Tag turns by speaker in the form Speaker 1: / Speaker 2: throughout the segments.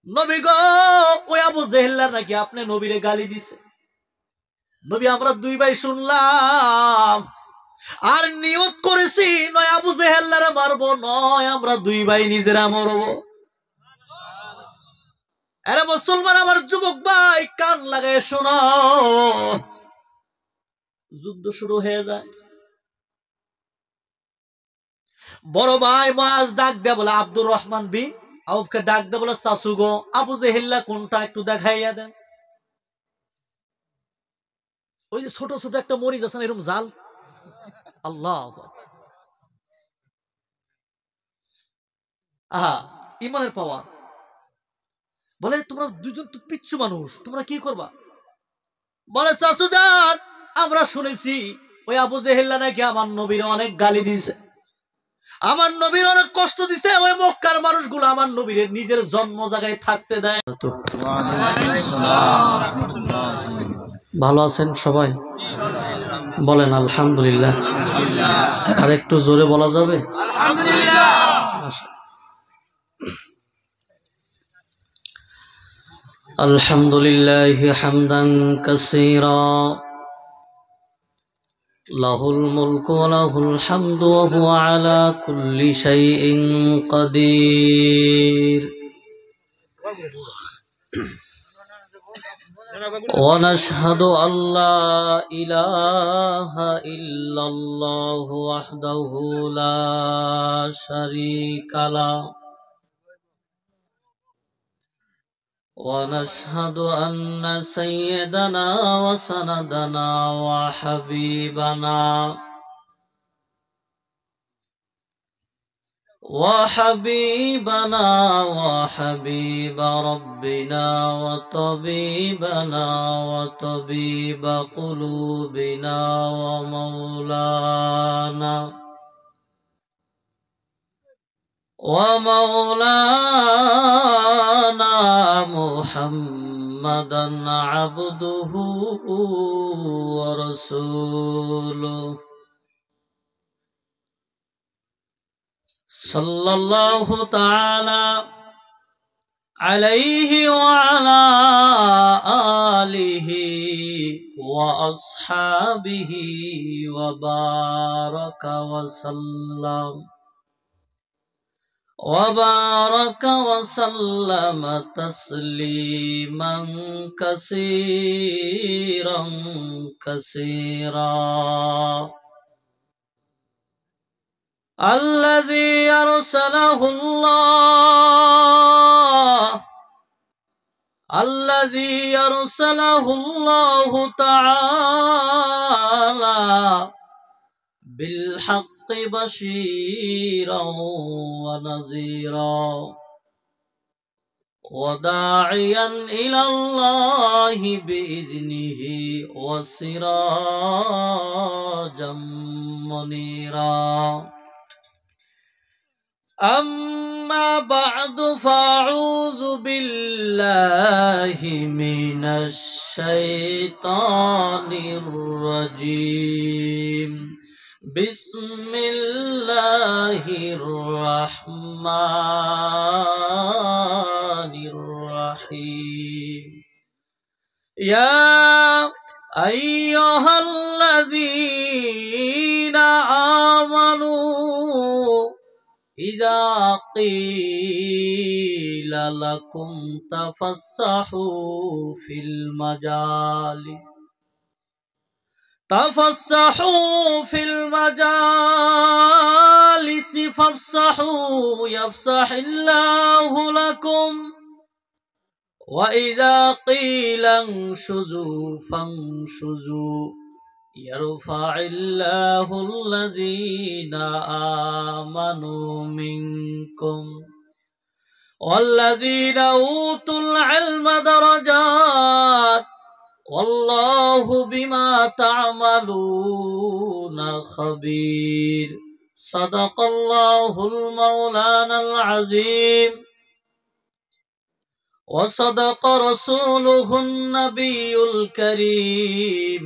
Speaker 1: নবী গো, ওই আবু জেহেল্লা নাকি আপনি নবীরে গালি দিছে। নবী আমরা দুই ভাই শুনলাম, আর নিয়ত করেছি নয় আবু জেহেল্লারে মারবো, নয় আমরা দুই ভাই নিজেরা মরবো। আরে মুসলমান আমার যুবক ভাই কান লাগায় শোনো, যুদ্ধ শুরু হয়ে যায়। বড় ভাই মুআজ ডাক দেয়া বলে, আব্দুর রহমান বিন আউফকে ডাক দেয়া বলে, চাচু গো, আবু জেহেল্লা কোনটা একটু দেখাইয়া দেন। ওই যে ছোট ছোট একটা মরিচ আছে না, এরকম জাল, আল্লাহ, আহা, ইমানের পাওয়ার। বলে তোমরা দুজন তো পিচ্ছু মানুষ, তোমরা কি করবা? বলে চাচু যান, আমরা শুনেছি ওই আবু জেহেল্লা নাকি আমার নবীর অনেক গালি দিয়েছে, আমার নবীর অনেক কষ্ট দিছে। ওই মক্কার মানুষগুলো আমার নবীর নিজের জন্ম জায়গায় থাকতে দেয়। ভালো আছেন সবাই? বলেন আলহামদুলিল্লাহ। আর একটু জোরে বলা যাবে? আলহামদুলিল্লাহ হামদান কাসীরা লাহুল মুলকু ওয়া লাহুল হামদু ওয়া হুয়া আলা কুল্লি শাইইন কাদির। ওয়া নাশহাদু আল্লা ইলাহা ইল্লাল্লাহু ওয়াহদাহু লা শারীকা লাহু ونشهد أن سيدنا وسندنا وحبيب ربنا وطبيبنا وطبيب قلوبنا ومولانا محمدا عبده ورسوله صلى الله تعالى عليه وعلى آله وأصحابه وبارك وسلم تسليما كثيرا الذي أرسله الله تعالى بالحق بشيرا ونذيرا وداعيا إلى الله بإذنه وسراجا منيرا. أما بعد فأعوذ بالله من الشيطان الرجيم. بسم الله الرحمن الرحيم. يا أيها الذين آمنوا إذا قيل لكم تفسحوا في المجالس فافسحوا يفسح الله لكم وإذا قيل انشزوا فانشزوا يرفع الله الذين آمنوا منكم والذين أوتوا العلم درجات والله بما تعملون خبير. صدق الله المولانا العظيم وصدق رسوله النبي الكريم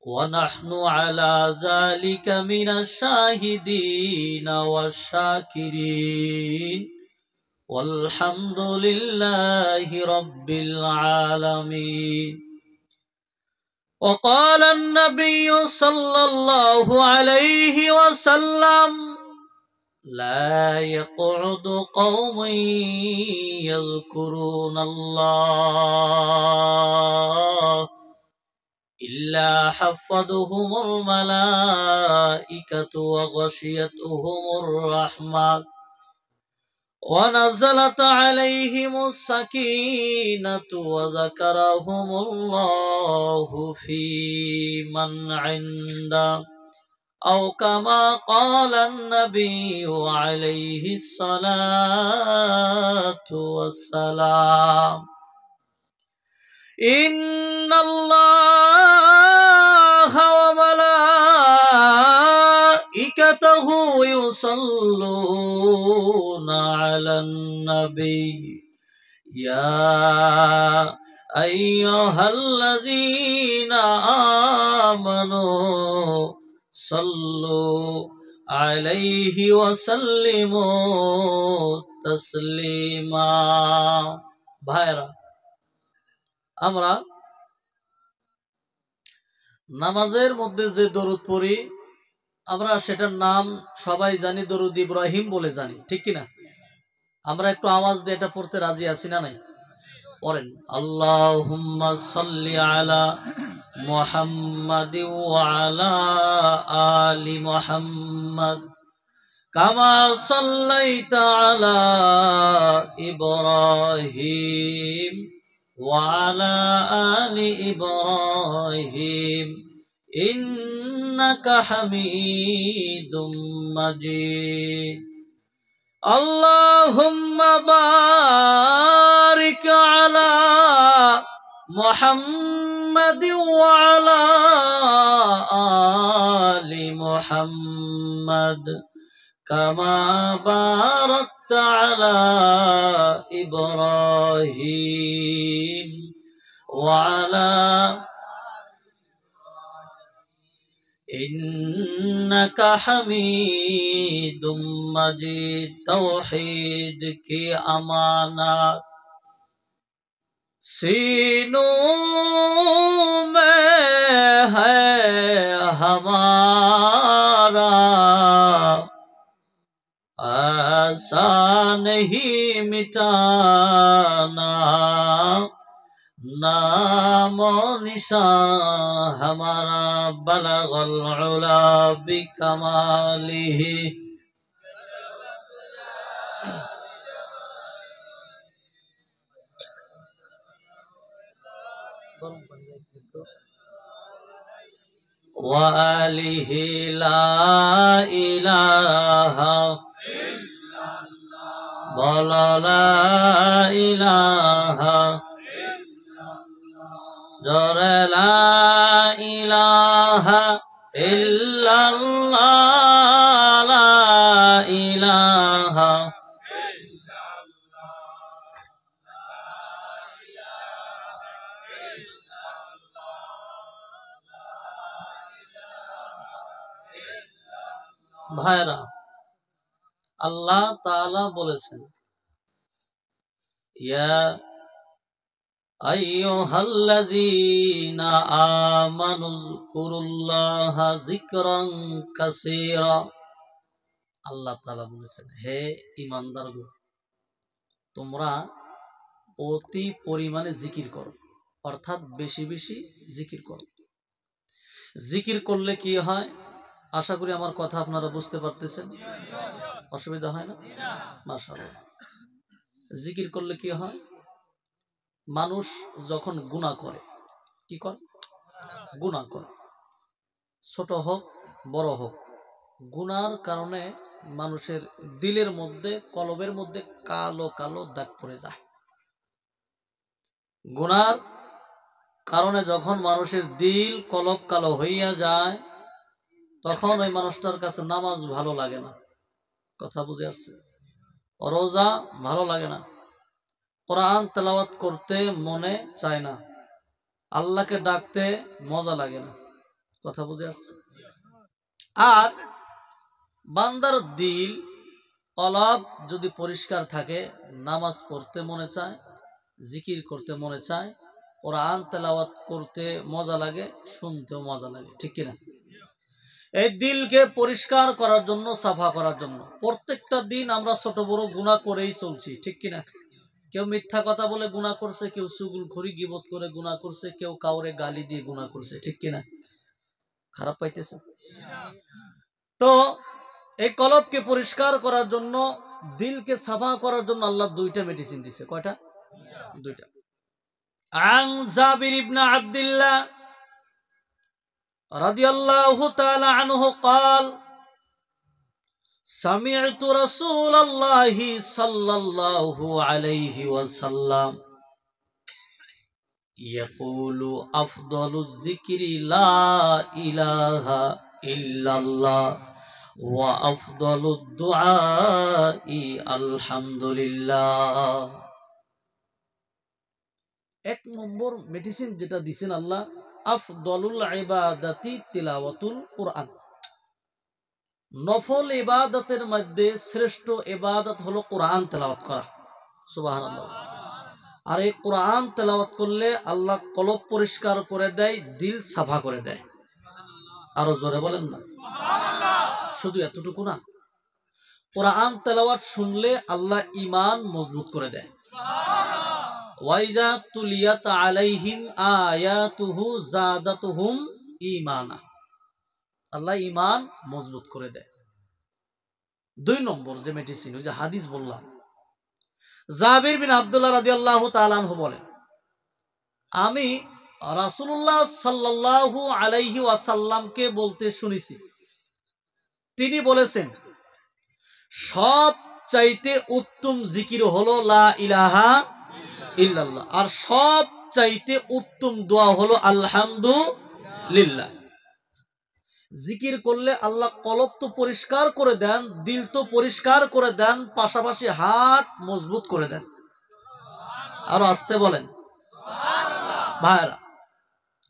Speaker 1: ونحن على ذلك من الشاهدين والشاكرين والحمد لله رب العالمين. وقال النبي صلى الله عليه وسلم لا يقعد قوم يذكرون الله إلا حفظهم الملائكة وغشيتهم الرحمة ونزلت عليهم السكينة وذكرهم الله في من عنده أو كما قال النبي عليه الصلاة والسلام. إن الله وملائكته يصلون على النبي يا أيها الذين آمنوا صلوا عليه وسلموا تسليما. ভাইরা, আমরা নামাজের মধ্যে যে দরুদ পড়ি আমরা সেটার নাম সবাই জানি, দরুদ ইব্রাহিম বলে জানি, ঠিক কিনা? আমরা একটু আওয়াজ দিয়ে এটা পড়তে রাজি আছি না নাই? পড়েন, আল্লাহুম্মা সাল্লি আলা মুহাম্মাদ ওয়া আলা আলি মুহাম্মাদ কামা সাল্লাইতা আলা ইব্রাহিম ওয়া আলা আলি ইব্রাহিম ইন্নাকা হামিদুম মাজিদ। আল্লাহুম্মা বারিক আলা মুহাম্মাদ ওয়া আলা আলি মুহাম্মাদ কামা বারাকতা আলা ইব্রাহিম ওয়া আলা इन्नका हमीदुम मजीद। तौहीद की अमानत सीनों में है हमारा, ऐसा नहीं मिटाना नामो निशान हमारा बलगल उला बिकमालिही। व आलिही ला इलाहा बोलो ला इलाहा जोरे ला इलाहा इल्लल्लाह ला इलाहा ভাইরা, আল্লাহ তাআলা বলেছেন ইয়া আইয়ুহাল্লাযীনা আমানুযকুরুল্লাহা যিকরান কাসীরা। আল্লাহ তাআলা বলেছেন, হে ঈমানদারগণ, তোমরা অতি পরিমাণে জিকির করো, অর্থাৎ বেশি বেশি জিকির করো। জিকির করলে কি হয়? আশা করি আমার কথা আপনারা বুঝতে পারতেছেন, অসুবিধা হয় না? মাশাআল্লাহ। জিকির করলে কি হয়? মানুষ যখন গুনাহ করে, কি করে? গুনাহ করে, ছোট হোক বড় হোক, গুনার কারণে মানুষের দিলের মধ্যে, কলবের মধ্যে কালো কালো দাগ পড়ে যায়। গুনার কারণে যখন মানুষের দিল কলব কালো হইয়া যায়, তখন ওই মানুষটার কাছে নামাজ ভালো লাগে না। কথা বুঝে আসছে? রোজা ভালো লাগে না, কোরআন তেলাওয়াত করতে মনে চায় না, আল্লাহকে ডাকতে মজা লাগে না। কথা বুঝে আসছে? আর বান্দার দিল কলব যদি পরিষ্কার থাকে, নামাজ পড়তে মনে চায়, জিকির করতে মনে চায়, কোরআন তেলাওয়াত করতে মজা লাগে, শুনতেও মজা লাগে, ঠিক কিনা? এই দিলকে পরিষ্কার করার জন্য, সাফা করার জন্য প্রত্যেকটা দিন আমরা ছোট বড় গুনাহ করেই চলছি, ঠিক কিনা? কেউ মিথ্যা কথা বলে গুনাহ করছে, কেউ চুগলখড়ি গীবত করে গুনাহ করছে, কেউ কাউরে গালি দিয়ে গুনাহ করছে, ঠিক কিনা? খারাপ পাইতেছে? তো এই কলবকে পরিষ্কার করার জন্য, দিলকে সাফা করার জন্য আল্লাহ দুইটা মেডিসিন দিছে। কয়টা? দুইটা। আন জাবির ইবনে আব্দুল্লাহ রাদিয়াল্লাহু তাআলা আনহু قال سمعت رسول الله صلى الله عليه وسلم يقول أفضل الذكر لا إله إلا الله وأفضل الدعاء الحمد لله। এক নম্বর মেডিসিন যেটা দিছেন আল্লাহ, আফদলুল ইবাদাতি তিলাওয়াতুল কুরআন। নফল ইবাদতের মধ্যে শ্রেষ্ঠ ইবাদত হলো কোরআন তেলাওয়াত করা। সুবহানাল্লাহ। আর এই কোরআন তেলাওয়াত করলে আল্লাহ কলব পরিষ্কার করে দেয়, দিল সাফা করে দেয়। আরো জোরে বলেন না সুবহানাল্লাহ। শুধু এতটুকু না, কোরআন তেলাওয়াত শুনলে আল্লাহ ঈমান মজবুত করে দেয়। সুবহানাল্লাহ। ওয়াইজা তুলিয়াত আলাইহিম আয়াতুহু যাদাতুহুম ঈমানা, আল্লাহ ঈমান মজবুত করে দেয়। দুই নম্বর যে মেডিসিন, ওই যে হাদিস বললাম, জাবির বিন আব্দুল্লাহ রাদিয়াল্লাহু তাআলা আনহু বলেন, আমি রাসূলুল্লাহ সাল্লাল্লাহু আলাইহি ওয়াসাল্লামকে বলতে শুনেছি, তিনি বলেছেন, সব চাইতে উত্তম জিকির হলো লা ইলাহা ইল্লাল্লাহ, আর সব চাইতে উত্তম দোয়া হলো আলহামদুলিল্লাহ। জিকির করলে আল্লাহ কলব তো পরিষ্কার করে দেন, দিল তো পরিষ্কার করে দেন, পাশাপাশি হাত মজবুত করে দেন। আরো আসতে বলেন ভাইরা,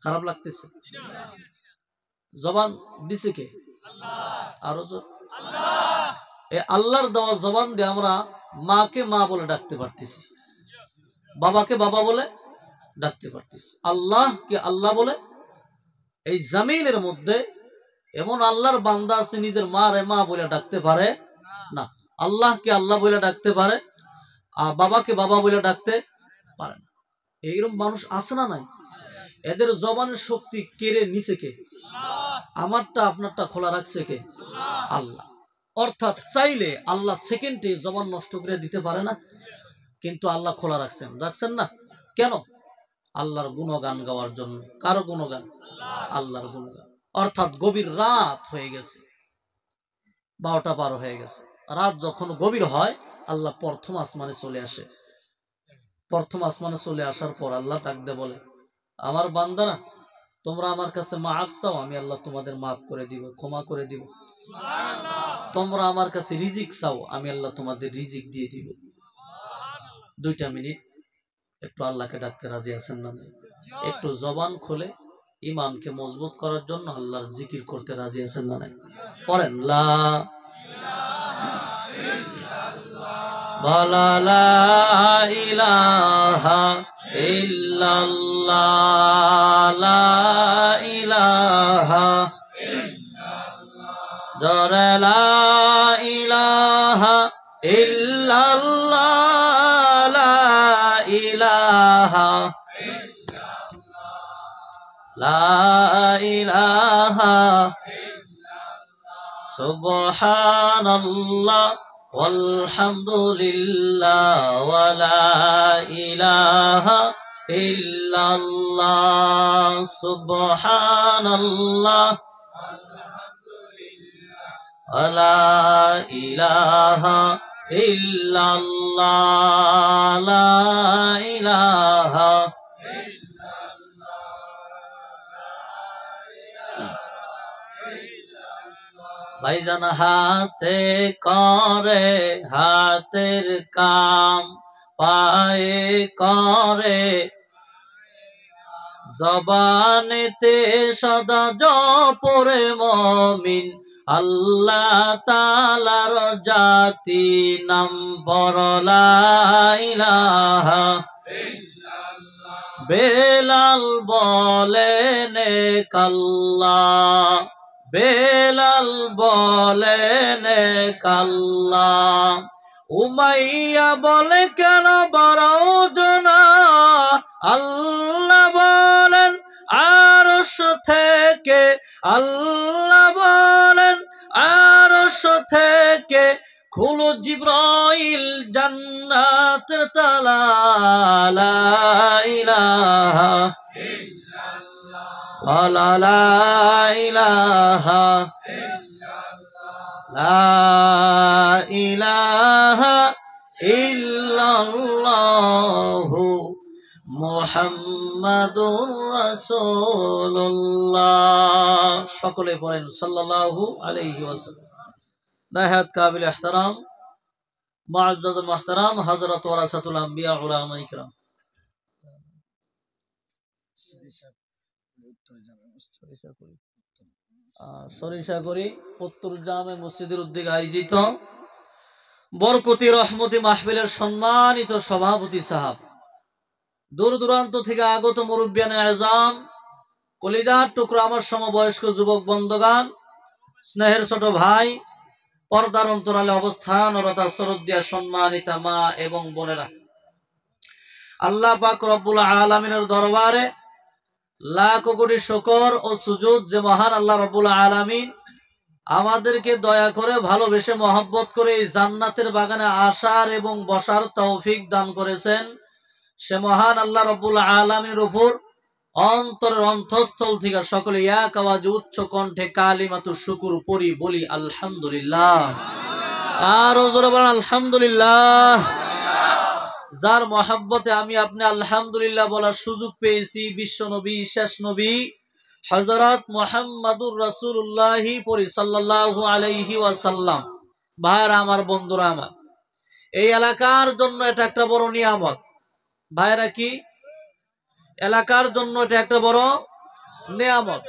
Speaker 1: খারাপ লাগতেছে? জবান দিছে কে? আরো জোর। এই আল্লাহর দেওয়া জবান দিয়ে আমরা মাকে মা বলে ডাকতে পারতেছি, বাবাকে বাবা বলে ডাকতে পারতেছি, আল্লাহকে আল্লাহ বলে। এই জমিনের মধ্যে এমন আল্লাহর বান্দা আছে নিজের মা রে মা বলে ডাকতে পারে না, আল্লাহকে আল্লাহ বলে ডাকতে পারে, আর বাবাকে বাবা বলে ডাকতে পারে না। এইরকম মানুষ আছে না নাই? এদের জবানের শক্তি কেড়ে নিছে কে? আমারটা আপনারটা খোলা রাখছে কে? আল্লাহ। অর্থাৎ চাইলে আল্লাহ সেকেন্ডে জবান নষ্ট করে দিতে পারে না, কিন্তু আল্লাহ খোলা রাখছেন। রাখছেন না কেন? আল্লাহর গুণগান গাওয়ার জন্য। কারো গুণগান? আল্লাহর গুণগান। অর্থাৎ গভীর রাত হয়ে গেছে, 12টা পার হয়ে গেছে, রাত যখন গভীর হয় আল্লাহ প্রথম আসমানে চলে আসে। প্রথম আসমানে চলে আসার পর আল্লাহ ডাকতে বলে, আমার বান্দারা তোমরা আমার কাছে মাফ চাও, আমি আল্লাহ তোমাদের মাফ করে দিব, ক্ষমা করে দিব। তোমরা আমার কাছে রিজিক চাও, আমি আল্লাহ তোমাদের রিজিক দিয়ে দিব। 2টা মিনিট একটু আল্লাহকে ডাকতে রাজি আছেন না? একটু জবান খুলে ইমানকে মজবুত করার জন্য আল্লাহর জিকির করতে রাজি আছেন না? পড়েন লা ইলাহা ইল্লাল্লাহ, লা ইলাহা জোরে লা ইলাহা ইল্লাল্লাহ, লা ইলাহা লা ইলাহা সুবহানাল্লাহ ওয়ালহামদুলিল্লাহ ওয়া লা ইলাহা ইল্লাল্লাহ, সুবহানাল্লাহ ওয়া লা ইলাহা ইল্লাল্লাহ, লা ইলাহা। ভাইজান হাতে করে হাতের কাম, পায়ে করে জবানেতে সদা জপরে মুমিন, আল্লাহ তাআলার জাতি নাম বড় লা ইলাহা বেলাল বলেন কাল্লাহ, বেলাল বলেন কাল্লাহ। উমাইয়া বলে কেন বড় জনা, আল্লাহ বলেন আরশ থেকে, আল্লাহ বলেন আরশ থেকে খুলো জিব্রাইল জান্নাতের তালা, লা ইলাহা ইল্লাল্লাহ, লা ইলাহা ইল্লাল্লাহ, লা ইলাহা ইল্লাল্লাহু মুহাম্মাদুর রাসূলুল্লাহ। সকলে পড়েন সাল্লাল্লাহু আলাইহি ওয়াসাল্লাম। নাহাত কাবিল ইহতারাম মুআজ্জাজ মুহতারাম হযরত ওয়ারাসাতুল আম্বিয়া উলামা ইকরাম, সরিষাগুড়ি উত্তর জামে মসজিদের উদ্যোগে আয়োজিত বরকতি রহমতি মাহফিলের সম্মানিত সভাপতি সাহেব, দূর দূরান্ত থেকে আগত মুরব্বিয়ানে আজম, কলিজার টুকরো আমার সমবয়স্ক যুবক বন্ধুগণ, স্নেহের ছোট ভাই, পর্দার অন্তরালে অবস্থানরত শ্রদ্ধেয় সম্মানিতা মা এবং বোনেরা, আল্লাহ পাক রব্বুল আলামিনের দরবারে লাখ কোটি শুকর ও সুজুদ যে মহান আল্লাহ রব্বুল আলামিন আমাদেরকে দয়া করে ভালোবেসে মহব্বত করে এই জান্নাতের বাগানে আসার এবং বসার তৌফিক দান করেছেন, সে মহান আল্লাহ রব্বুল আলামিনের উপর অন্তরের অন্তঃস্থল থেকে সকলে এক আওয়াজে উচ্চ কণ্ঠে কালিমাতু শুকুর পড়ি বলি আলহামদুলিল্লাহ। আর জোরে বলেন আলহামদুলিল্লাহ। যার মহাব্বতে আমি আপনি আলহামদুলিল্লাহ বলার সুযোগ পেয়েছি, বিশ্ব নবী শেষ নবী হযরত মুহাম্মাদুর রাসূলুল্লাহ পরি সাল্লাল্লাহু আলাইহি ওয়াসাল্লাম। ভাইরা আমার, বন্ধুরা আমার, এই এলাকার জন্য এটা একটা বড় নিয়ামত। ভাইরা কি এলাকার জন্য এটা একটা বড় নিয়ামত।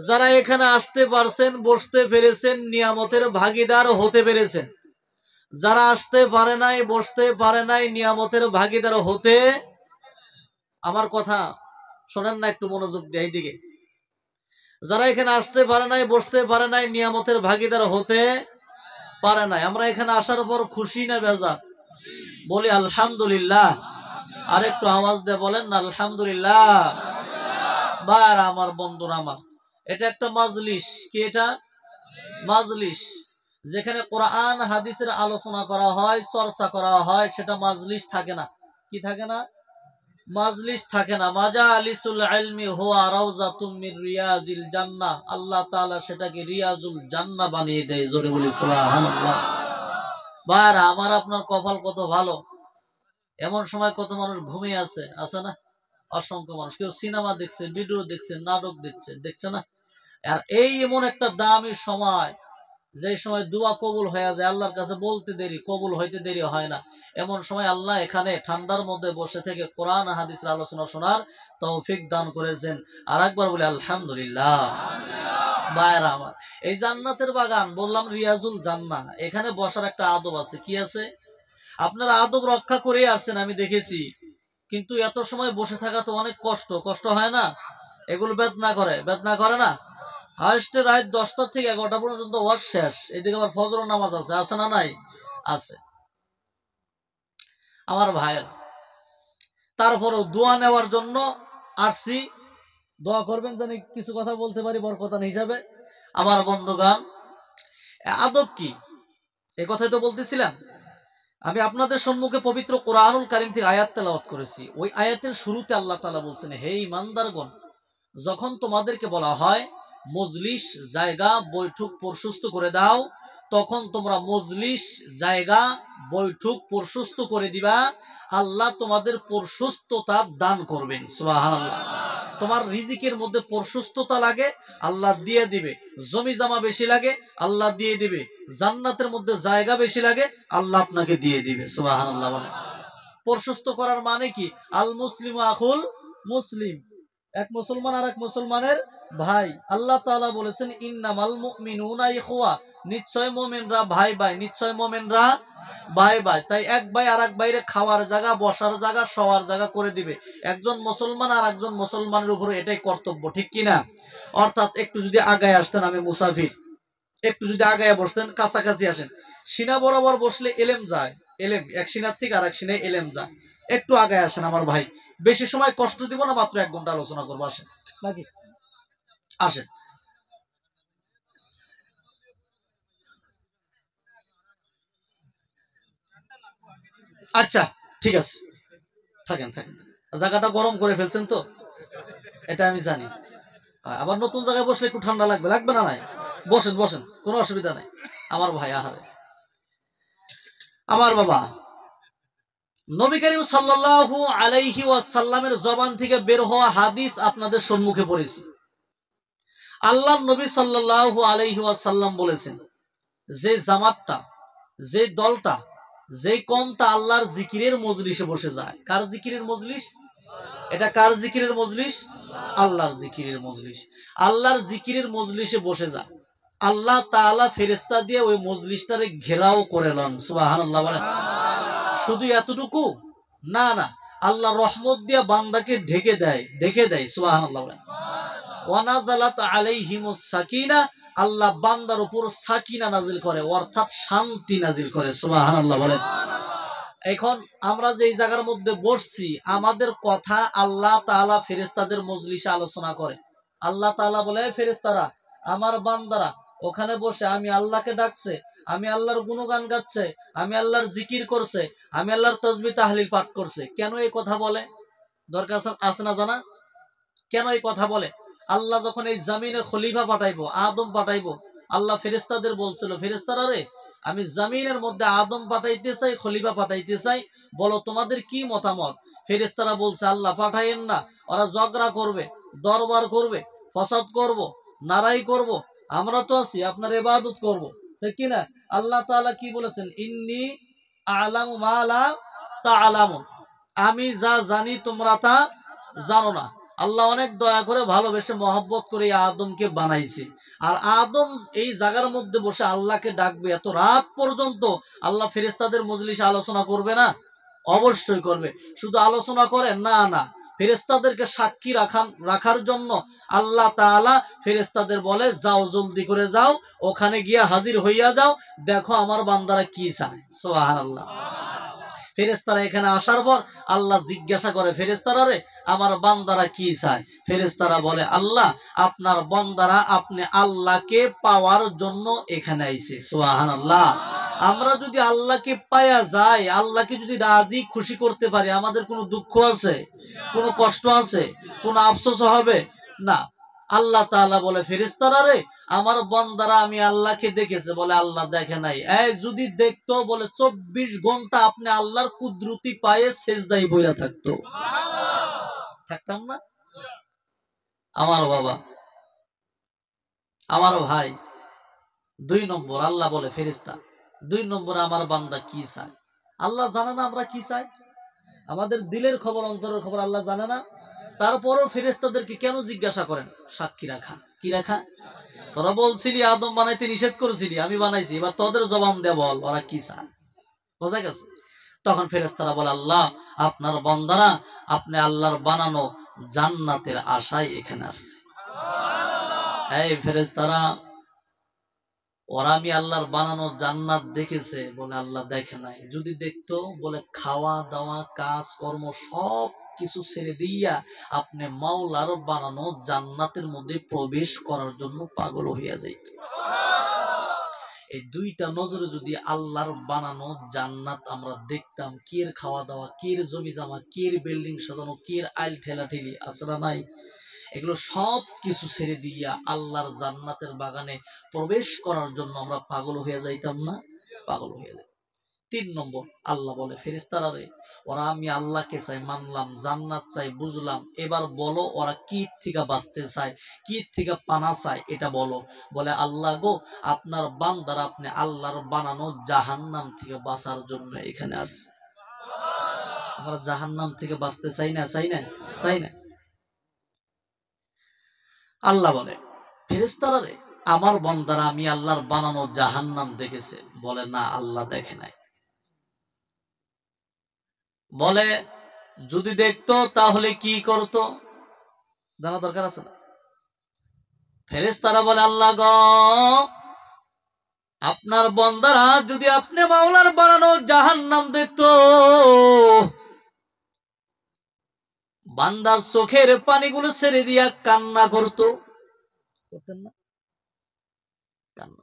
Speaker 1: যারা এখানে আসতে পারছেন, বসতে পেরেছেন, নিয়ামতের ভাগীদার হতে পেরেছেন। যারা আসতে পারে নাই, বসতে পারে নাই, নিয়ামতের ভাগীদার হতে, আমার কথা শোনেন না, একটু মনোযোগ দিয়ে এইদিকে। যারা এখানে আসতে পারে নাই, বসতে পারে নাই, নিয়ামতের ভাগীদার হতে পারে নাই, আমরা এখানে আসার পর খুশি না বেজার? বলি আলহামদুলিল্লাহ। আর একটু আওয়াজ দিয়ে বলেন না আলহামদুলিল্লাহ। ভাইরা আমার, বন্ধুরা আমার, এটা একটা মাজলিস। কি এটা? মাজলিস। যেখানে কোরআন হাদিসের আলোচনা করা হয়, চর্চা করা হয়, সেটা মাজলিস থাকে না। কি থাকে না? মাজলিস থাকে না। মাজালিসুল ইলমি হুয়া রাউযাতুম মির রিয়াজিল জান্নাহ। আল্লাহ তাআলা সেটাকে রিয়াজুল জান্নাহ বানিয়ে দেয়। জোরে বলি সুবহানাল্লাহ। ভাইরা আমার, আপনার কপাল কত ভালো। এমন সময় কত মানুষ ঘুমিয়ে আছে, আছে না? অসংখ্য মানুষ। কেউ সিনেমা দেখছে, ভিডিও দেখছে, নাটক দেখছে, দেখছে না? আর এই এমন একটা দামি সময়, যে সময় দোয়া কবুল হয়ে যায়, আল্লাহর কাছে বলতে দেরি, কবুল হইতে দেরি হয় না। এমন সময় আল্লাহ এখানে ঠান্ডার মধ্যে বসে থেকে কোরআন হাদিসের আলোচনা শোনার তৌফিক দান করেছেন। আর একবার বলি আলহামদুলিল্লাহ। ভাইরা আমার, এই জান্নাতের বাগান বললাম রিয়াজুল জান্নাহ, এখানে বসার একটা আদব আছে। কি আছে? আপনারা আদব রক্ষা করে আসছেন, আমি দেখেছি। কিন্তু এত সময় বসে থাকা তো অনেক কষ্ট। কষ্ট হয় না? এগুলো বেদনা করে, বেদনা করে না? হাইস্টে রাত 10টা থেকে 11টা পর্যন্ত ওয়াজ শেষ। এদিকে আবার ফজর নামাজ আছে, আছে না নাই? আছে। আমার ভাইয়েরা, তারপরেও দোয়া নেওয়ার জন্য আসছি। দোয়া করবেন জানি কিছু কথা বলতে পারি বরকতান হিসাবে। আমার বন্ধুগণ, আদব কি, এ কথাই তো বলতেছিলাম। আমি আপনাদের সম্মুখে পবিত্র কোরআনুল কারীম থেকে আয়াত তেলাওয়াত করেছি। ওই আয়াতের শুরুতে আল্লাহ তাআলা বলছেন, হে ঈমানদারগণ, যখন তোমাদেরকে বলা হয় মজলিস জায়গা বৈঠক প্রশস্ত করে দাও, তখন তোমরা মজলিস জায়গা বৈঠক প্রশস্ত করে দিবা। আল্লাহ তোমাদের প্রশস্ততা দান করবেন। সুবহানাল্লাহ। তোমার রিজিকের মধ্যে প্রশস্ততা লাগে, আল্লাহ দিয়ে দিবে। জমি জমা বেশি লাগে, আল্লাহ দিয়ে দিবে। জান্নাতের মধ্যে জায়গা বেশি লাগে, আল্লাহ আপনাকে দিয়ে দিবে। সুবহানাল্লাহ। বলে প্রশস্ত করার মানে কি? আল মুসলিমু আখুল মুসলিম, এক মুসলমান আর এক মুসলমানের ভাই। আল্লাহ তাআলা বলেছেন ইন্নামাল মুমিনুনা ইখওয়া, নিশ্চয় মুমিনরা ভাই ভাই, নিশ্চয় মুমিনরা ভাই ভাই। তাই এক ভাই আর এক ভাইরে খাওয়ার জায়গা, বসার জায়গা, শোয়ার জায়গা করে দিবে। একজন মুসলমান আর একজন মুসলমানের উপরে এটাই কর্তব্য, ঠিক কি না? অর্থাৎ একটু যদি আগায় আসতেন, আমি মুসাফির, একটু যদি আগায় বসতেন, কাছাকাছি আসেন। সিনা বরাবর বসলে এলেম যায়, এলেম এক সিনার থেকে আর এক সিনায় এলেম যায়। একটু আগায় আসেন আমার ভাই, বেশি সময় কষ্ট দিব না, মাত্র 1 ঘন্টা আলোচনা করবো, আসেন নাকি? আসেন। আচ্ছা, ঠিক আছে, থাকেন থাকেন। জায়গাটা গরম করে ফেলছেন তো, এটা আমি জানি। আবার নতুন জায়গায় বসলে একটু ঠান্ডা লাগবে, লাগবে না? নাই, বসেন বসেন, কোনো অসুবিধা নাই আমার ভাই। আহারে আমার বাবা, নবী করিম সাল্লাল্লাহু আলাইহি ওয়াসাল্লামের জবান থেকে বের হওয়া হাদিস আপনাদের সম্মুখে পড়েছি। আল্লাহর নবী সাল্লাল্লাহু আলাইহি ওয়াসাল্লাম বলেছেন, যে জামাতটা, যে দলটা, যে কমটা আল্লাহর জিকিরের মজলিসে বসে যায়। কার জিকিরের মজলিস? এটা কার জিকিরের মজলিস? আল্লাহর জিকিরের মজলিস। আল্লাহর জিকিরের মজলিসে বসে যায়, আল্লাহ তাআলা ফেরেশতা দিয়ে ওই মজলিসটারে ঘেরাও করে লন। সুবহানাল্লাহ বলেন। শুধু এতটুকু না, না, আল্লাহ রহমত দিয়ে বান্দাকে ঢেকে দেয়, ঢেকে দেয়। সুবহানাল্লাহ বলেন। ওয়ানাজালাত আলাইহিমুস সাকিনা, আল্লাহ বান্দার উপর সাকিনা নাজিল করে, অর্থাৎ শান্তি নাজিল করে। সুবহানাল্লাহ বলেন। এখন আমরা যে জায়গার মধ্যে বসছি, আমাদের কথা আল্লাহ তাআলা ফেরেশতাদের মজলিসে আলোচনা করে। আল্লাহ তাআলা বলে, ফেরেশতারা, আমার বান্দারা ওখানে বসে আমি আল্লাহকে ডাকছে, আমি আল্লাহর গুণগান গাচ্ছে, আমি আল্লাহর জিকির করছে, আমি আল্লাহর তাসবিহ তাহলিল পাঠ করছে। কেন এই কথা বলে? দরকার আছে না জানা? কেন এই কথা বলে? আল্লাহ যখন এই জমিনে খলিফা পাঠাইবো, আদম পাঠাইবো, আল্লাহ ফেরেশতাদের বলছিল, ফেরেশতারা রে, আমি জমিনের মধ্যে আদম পাঠাইতে চাই, খলিফা পাঠাইতে চাই, বলো তোমাদের কি মতামত? ফেরেশতারা বলছে, আল্লাহ পাঠাইয়েন না, ওরা ঝগড়া করবে, দরবার করবে, ফসাদ করব, নারাই করব, আমরা তো আছি, আপনার ইবাদত করব, ঠিক কি না? আল্লাহ তাআলা কি বলেছেন? ইন্নী আ'লামু মা লা তা'লামুন, আমি যা জানি তোমরা তা জানো না। আল্লাহ অনেক দয়া করে, ভালোবেসে, মহব্বত করে আদমকে বানাইছে। আর আদম এই জায়গার মধ্যে বসে আল্লাহকে ডাকবে, এত রাত পর্যন্ত আল্লাহ ফেরেশতাদের মজলিসে আলোচনা করবে না? অবশ্যই করবে। শুধু আলোচনা করে না, না, ফেরেশতাদেরকে সাক্ষী রাখার জন্য আল্লাহ তাআলা ফেরেশতাদের বলে, যাও, জলদি করে যাও, ওখানে গিয়ে হাজির হইয়া যাও, দেখো আমার বান্দারা কি চায়। সুবহানাল্লাহ। ফেরেশতারা এখানে আসার পর আল্লাহ জিজ্ঞাসা করে, ফেরেশতারা রে, আমার বান্দারা কি চায়? ফেরেশতারা বলে, আল্লাহ, আপনার বান্দারা আপনি আল্লাহকে পাওয়ার জন্য এখানে আইছে। সুবহানাল্লাহ। আমরা যদি আল্লাহকে পায়া যাই, আল্লাহকে যদি রাজি খুশি করতে পারি, আমাদের কোনো দুঃখ আছে? কোনো কষ্ট আছে? কোনো আফসোস হবে না। আল্লাহ তাআলা বলে, ফেরেশতারা রে, আমার বান্দারা আমি আল্লাহকে দেখেছে। বলে, আল্লাহ দেখে নাই। এই যদি দেখতো, বলে 24 ঘন্টা আপনি আল্লাহর কুদরতি পায়ে সেজদায় বইরা থাকতো, থাকতাম না? আমার বাবা, আমার ভাই, 2 নম্বর আল্লাহ বলে, ফেরেশতা 2 নম্বরে আমার বান্দা কি চায়? আল্লাহ জানে না আমরা কি চাই? আমাদের দিলের খবর, অন্তরের খবর আল্লাহ জানে না? তারপরও ফেরেশতাদেরকে কেন জিজ্ঞাসা করেন? সাক্ষী রাখা। কি রাখা? তোরা বলছিলি আদম বানাইতে নিষেধ করেছিলি, আমি বানাইছি, এবার তোদের জবান দে, বল ওরা কি চায়। বোঝা গেছে? তখন ফেরেশতারা বলে, আল্লাহ, আপনার বান্দারা আপনি আল্লাহর বানানো জান্নাতের আশায় এখানে আসছে। এই ফেরেশতারা, ওরা আমি আল্লাহর বানানো জান্নাত দেখেছে? বলে, আল্লাহ দেখে নাই। যদি দেখতো, বলে, খাওয়া দাওয়া কাজ কর্ম সব কিছু ছেড়ে দিয়া আপনি মাওলার বানানো জান্নাতের মধ্যে প্রবেশ করার জন্য পাগল হইয়া যাইত। এই 2টা নজরে যদি আল্লাহর বানানো জান্নাত আমরা দেখতাম, কির খাওয়া দাওয়া, কির জমি জামা, কির বিল্ডিং সাজানো, কির আইল ঠেলা ঠেলি আছে না নাই, এগুলো সব কিছু ছেড়ে দিয়া আল্লাহর জান্নাতের বাগানে প্রবেশ করার জন্য আমরা পাগল হয়ে যাইতাম না? পাগল হয়ে যাই। 3 নম্বর আল্লাহ বলে, ফেরেশতারা রে, ওরা আমি আল্লাহকে চাই, মানলাম, জান্নাত চাই, বুঝলাম, এবার বলো ওরা কি থেকে বাঁচতে চায়, কি থেকে পানা চায়, এটা বলো। বলে, আল্লাহ গো, আপনার বান্দারা আপনি আল্লাহর বানানো জাহান্নাম থেকে বাঁচার জন্য এখানে আসছে। আমরা জাহান্নাম থেকে বাঁচতে চাই না? চাই না? চাই না? আল্লাহ বলে ফেরেশতারা রে, আমার বান্দারা আমি আল্লাহর বানানো জাহান্নাম দেখেছে? বলে না, আল্লাহ দেখে নাই। বলে যদি দেখতো তাহলে কি করতো? জানা দরকার আছে না? ফেরেশতারা বলে আল্লাহ গো, আপনার বান্দারা যদি আপনি মাওলার বানানো জাহান্নাম দেখতো, বান্দার চোখের পানিগুলো ছেড়ে দিয়া কান্না করতো। করতেন না? কান্না,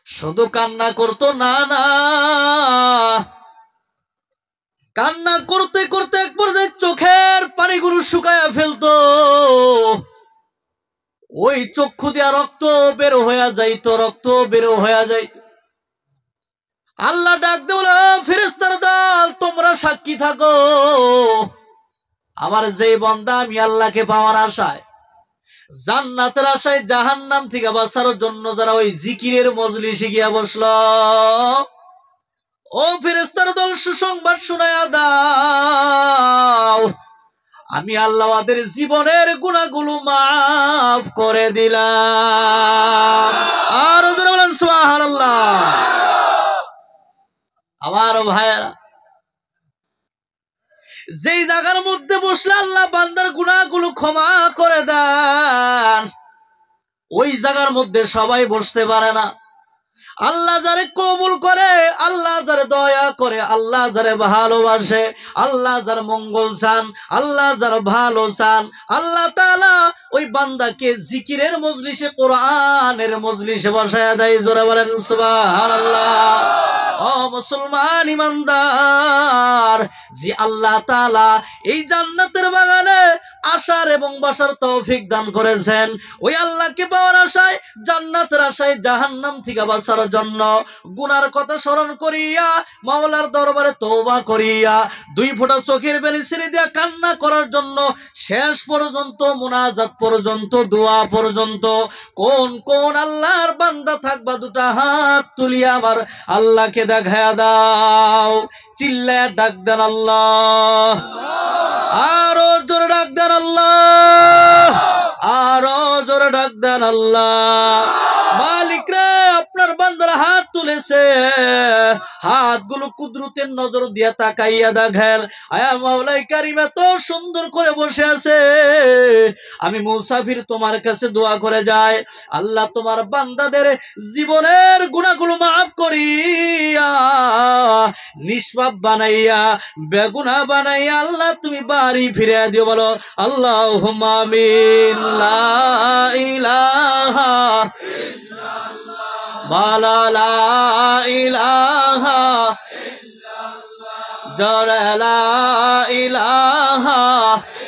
Speaker 1: শুধু কান্না করতো না, না, কান্না করতে করতে এক পর্যায়ে চোখের পানিগুলো শুকায়া ফেলতো। ওই চক্ষু দিয়া রক্ত বের হয়ে যাইতো, রক্ত বের হয়ে যাইতো। আল্লাহ ডাক দিয়ে বলে ফেরেশতার দল, তোমরা সাক্ষী থাকো, আমার যে বান্দা আমি আল্লাহকে পাওয়ার আশায়, জান্নাতের আশায় জাহান্নাম থেকে বাঁচার জন্য যারা ওই জিকিরের মজলিসে গিয়া বসলো, ও ফেরেশতার দল সুসংবাদ শোনায়া দাও, আমি আল্লাহ ওদের জীবনের গুনাহগুলো মাফ করে দিলাম। আর জোরে বলেন সুবহানাল্লাহ। আমার ভাইয়েরা, যেই জায়গার মধ্যে বসলে আল্লাহ বান্দার গুনাহগুলো ক্ষমা করে দেন, ওই জায়গার মধ্যে সবাই বসতে পারে না। আল্লাহ যারে কবুল করে, আল্লাহ যারে দয়া করে, আল্লাহ যারে ভালোবাসে, আল্লাহ যার মঙ্গল চান, আল্লাহ যার ভালো চান, আল্লাহ তাআলা ওই বান্দাকে জিকিরের মজলিসে, কোরআনের মজলিসে বসায়া দেয়। জোরে বলেন সুবহানাল্লাহ। ও মুসলমান ইমানদার, যে আল্লাহ তাআলা এই জান্নাতের বাগানে আসার এবং বসার তৌফিক দান করেছেন, ওই আল্লাহকে পাওয়ার আশায়, জান্নাতের আশায় জাহান্নাম থেকে বাঁচার জন্য গুনার কথা স্মরণ করিয়া, মাওলার দরবারে তওবা করিয়া, দুই ফোঁটা চোখের বেনি ছেড়ে দিয়া কান্না করার জন্য শেষ পর্যন্ত, মুনাজাত পর্যন্ত, দোয়া পর্যন্ত কোন কোন আল্লাহর বান্দা থাকবা, দুটা হাত তুলিয়া আমার আল্লাহকে দেখায়া দাও। চিল্লায়া ডাক দেন আল্লাহ, আরো জোরে ডাক দেন আল্লাহ, আরো জোরে ডাক দেন আল্লাহ। মালিক রে, আপনার বান্দারা হাত তুলেছে, হাতগুলো কুদরতের নজর দিয়া তাকাইয়া দেখেন, আয়া মাওলাই কারিম এত সুন্দর করে বসে আছে। আমি মুসাফির তোমার কাছে দোয়া করে যাই, আল্লাহ তোমার বান্দাদের জীবনের গুনাহগুলো মাফ করিয়া, নিষ্পাপ বানাইয়া, বেগুনাহ বানাইয়া আল্লাহ তুমি বাড়ি ফিরে দিও। বলো আল্লাহুম্মা আমিন। লা ইলাহা ইল্লাল্লাহ, লা ইলাহা ইল্লাল্লাহ, লা ইলাহা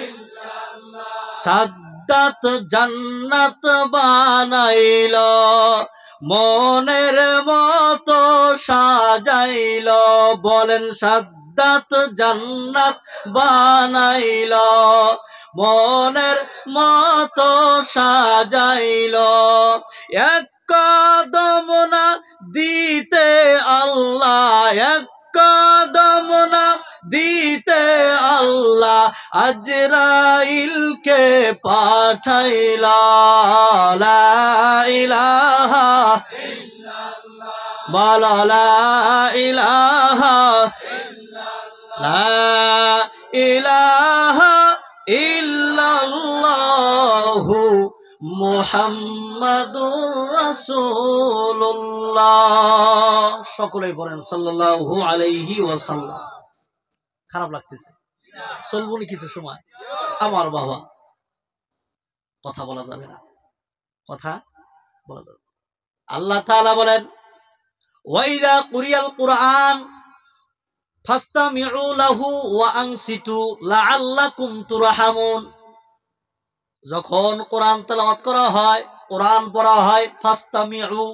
Speaker 1: ইল্লাল্লাহ। সাদ্দাত জান্নাত বানাইল, মনের মতো সাজাইল। বলেন সাদ্দাত জান্নাত বানাইল, মনের মতো সাজাইল। এক কদম না দিতে আল্লাহ, এক কদম না দিতে আল্লাহ আজরাইলকে পাঠাইলা। লা ইলাহা ইল্লাল্লাহ, বলো লা ইলাহা ইল্লাল্লাহ, লা ইলাহা ইল্লাল্লাহু মুহাম্মাদুর রাসূলুল্লাহ। সকলেই বলেন সাল্লাল্লাহু আলাইহি ওয়াসাল্লাম। খারাপ লাগতেছে? চলবো না কিছু সময়? আমার বাবা, কথা বলা যাবে না, কথা বলা যাবে। আল্লাহ তাআলা বলেন ওয়াইদা কুরিয়াল কুরআন ফাসতামিউ লাহু ওয়া আনসিতু লাআল্লাকুম তুরহামুন। যখন কোরআন তেলাওয়াত করা হয়, কোরআন পড়া হয়, ফাসতামিউ,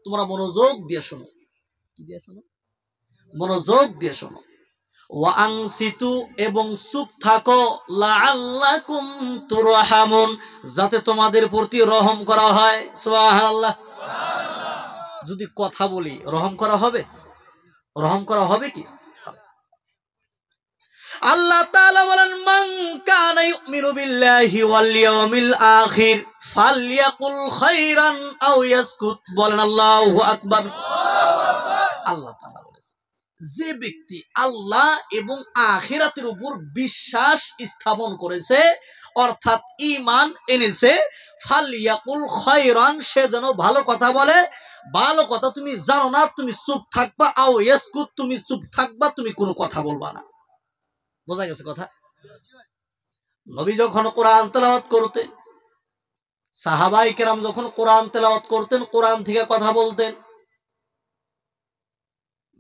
Speaker 1: তোমরা মনোযোগ দিয়ে শোনো। কি দিয়ে শোনো? মনোযোগ দিয়ে শোনো। ওয়া আনসিতু, এবং চুপ থাকো, লাআল্লাকুম তুরহামুন, যাতে তোমাদের প্রতি রহম করা হয়। সুবহানাল্লাহ। যদি কথা বলি রহম করা হবে? রহম করা হবে কি? আল্লাহ তাআলা বলেন মান কানা ইউমিনু বিল্লাহি ওয়াল ইয়াউমিল আখির ফালইয়াকুল খায়রান আও ইয়াসকুত। বলেন আল্লাহু আকবার। আল্লাহ তাআলা বলেছেন যে ব্যক্তি আল্লাহ এবং আখিরাতের উপর বিশ্বাস স্থাপন করেছে অর্থাৎ ঈমান এনেছে, ফালইয়াকুল খায়রান, সে যেন ভালো কথা বলে। ভালো কথা তুমি জানো না, তুমি চুপ থাকবা, আও ইয়াসকুত, তুমি চুপ থাকবা, তুমি কোনো কথা বলবা না। বোঝা গেছে কথা? নবী যখন কোরআন তেলাওয়াত করতেন, সাহাবায়ে কেরাম যখন কোরআন তেলাওয়াত করতেন, কোরআন থেকে কথা বলতেন,